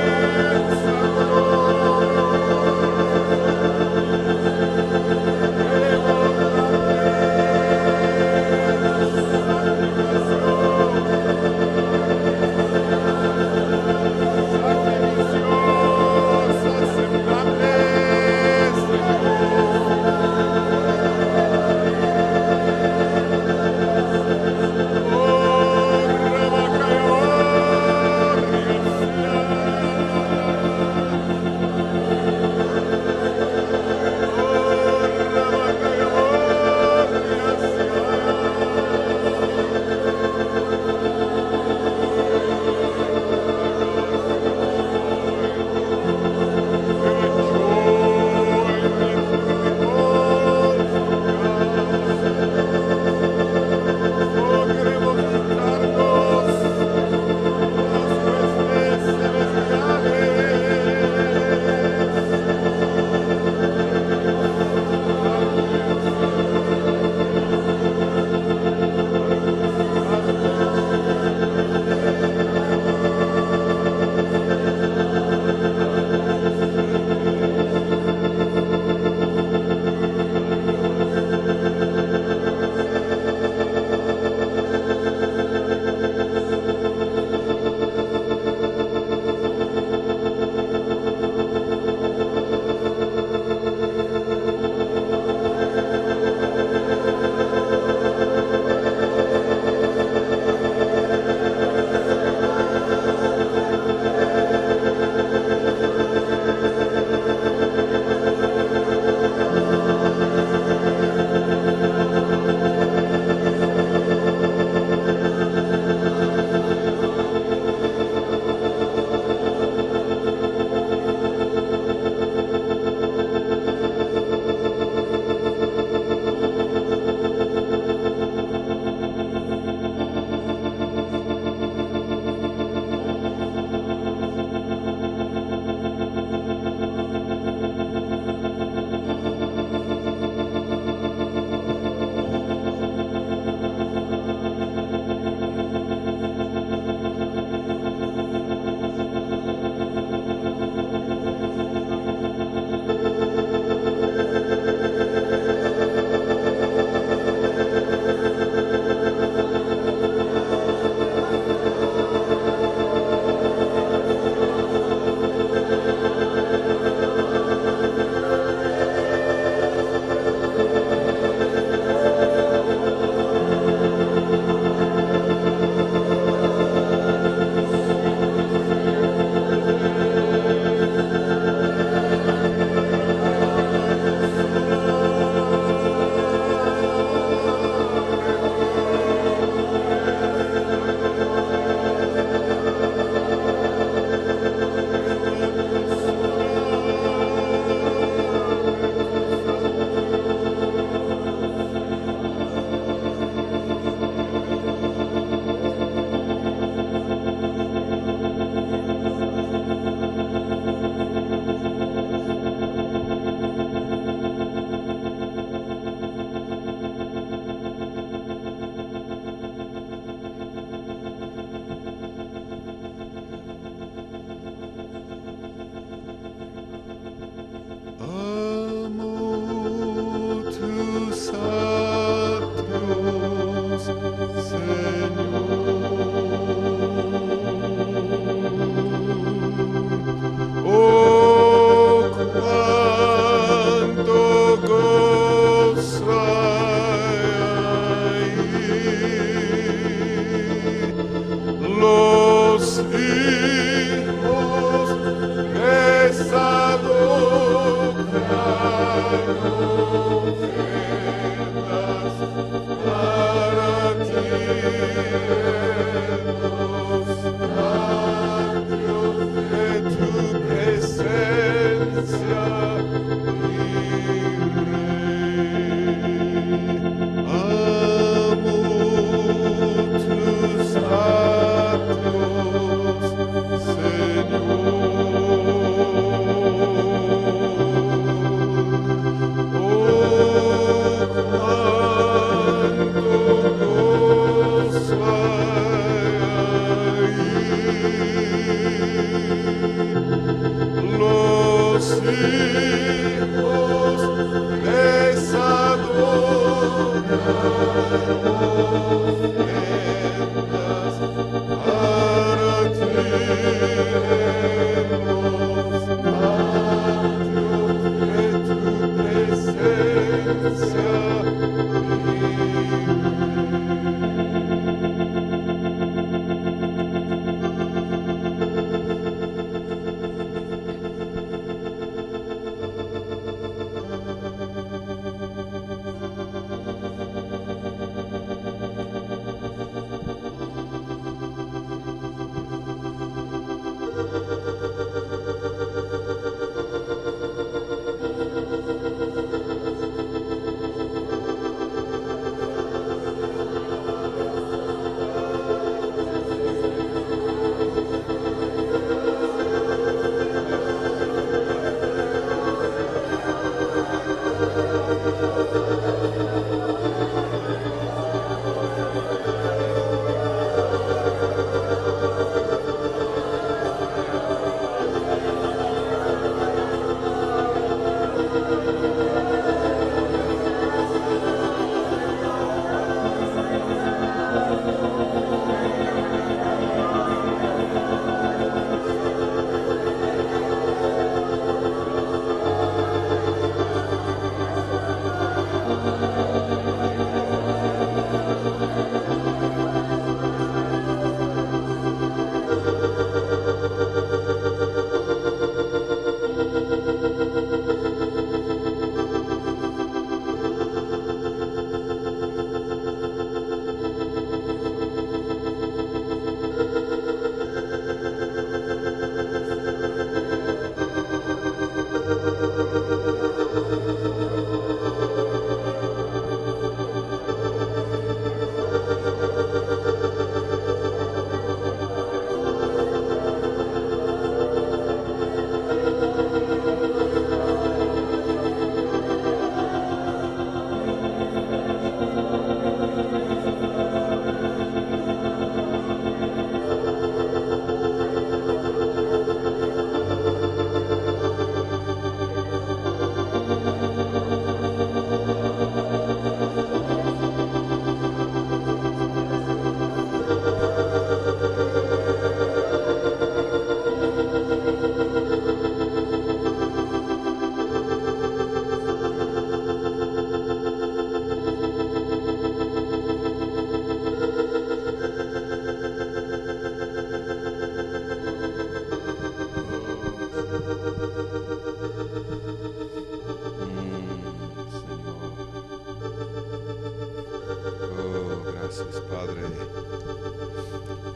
Gracias, Padre.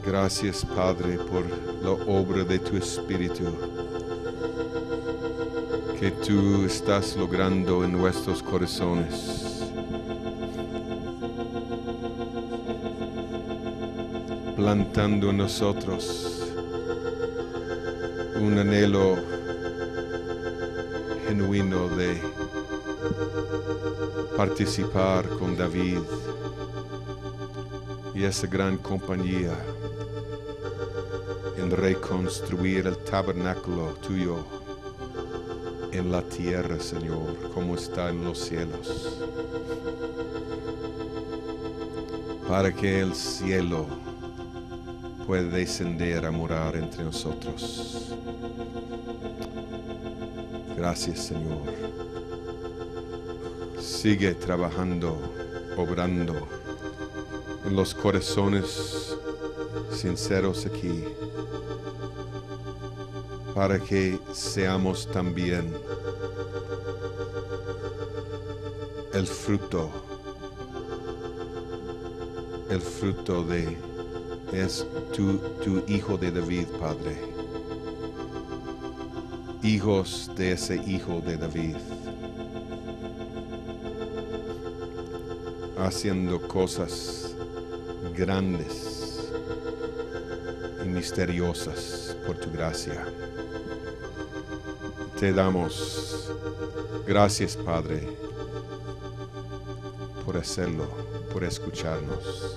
Gracias, Padre, por la obra de tu Espíritu que tú estás logrando en nuestros corazones. Plantando en nosotros un anhelo genuino de participar con David y esa gran compañía en reconstruir el tabernáculo tuyo en la tierra, Señor, como está en los cielos, para que el cielo pueda descender a morar entre nosotros. Gracias, Señor. Sigue trabajando, obrando en los corazones sinceros aquí, para que seamos también el fruto de es tu hijo de David, Padre. Hijos de ese hijo de David, haciendo cosas grandes y misteriosas por tu gracia. Te damos gracias, Padre, por hacerlo, por escucharnos.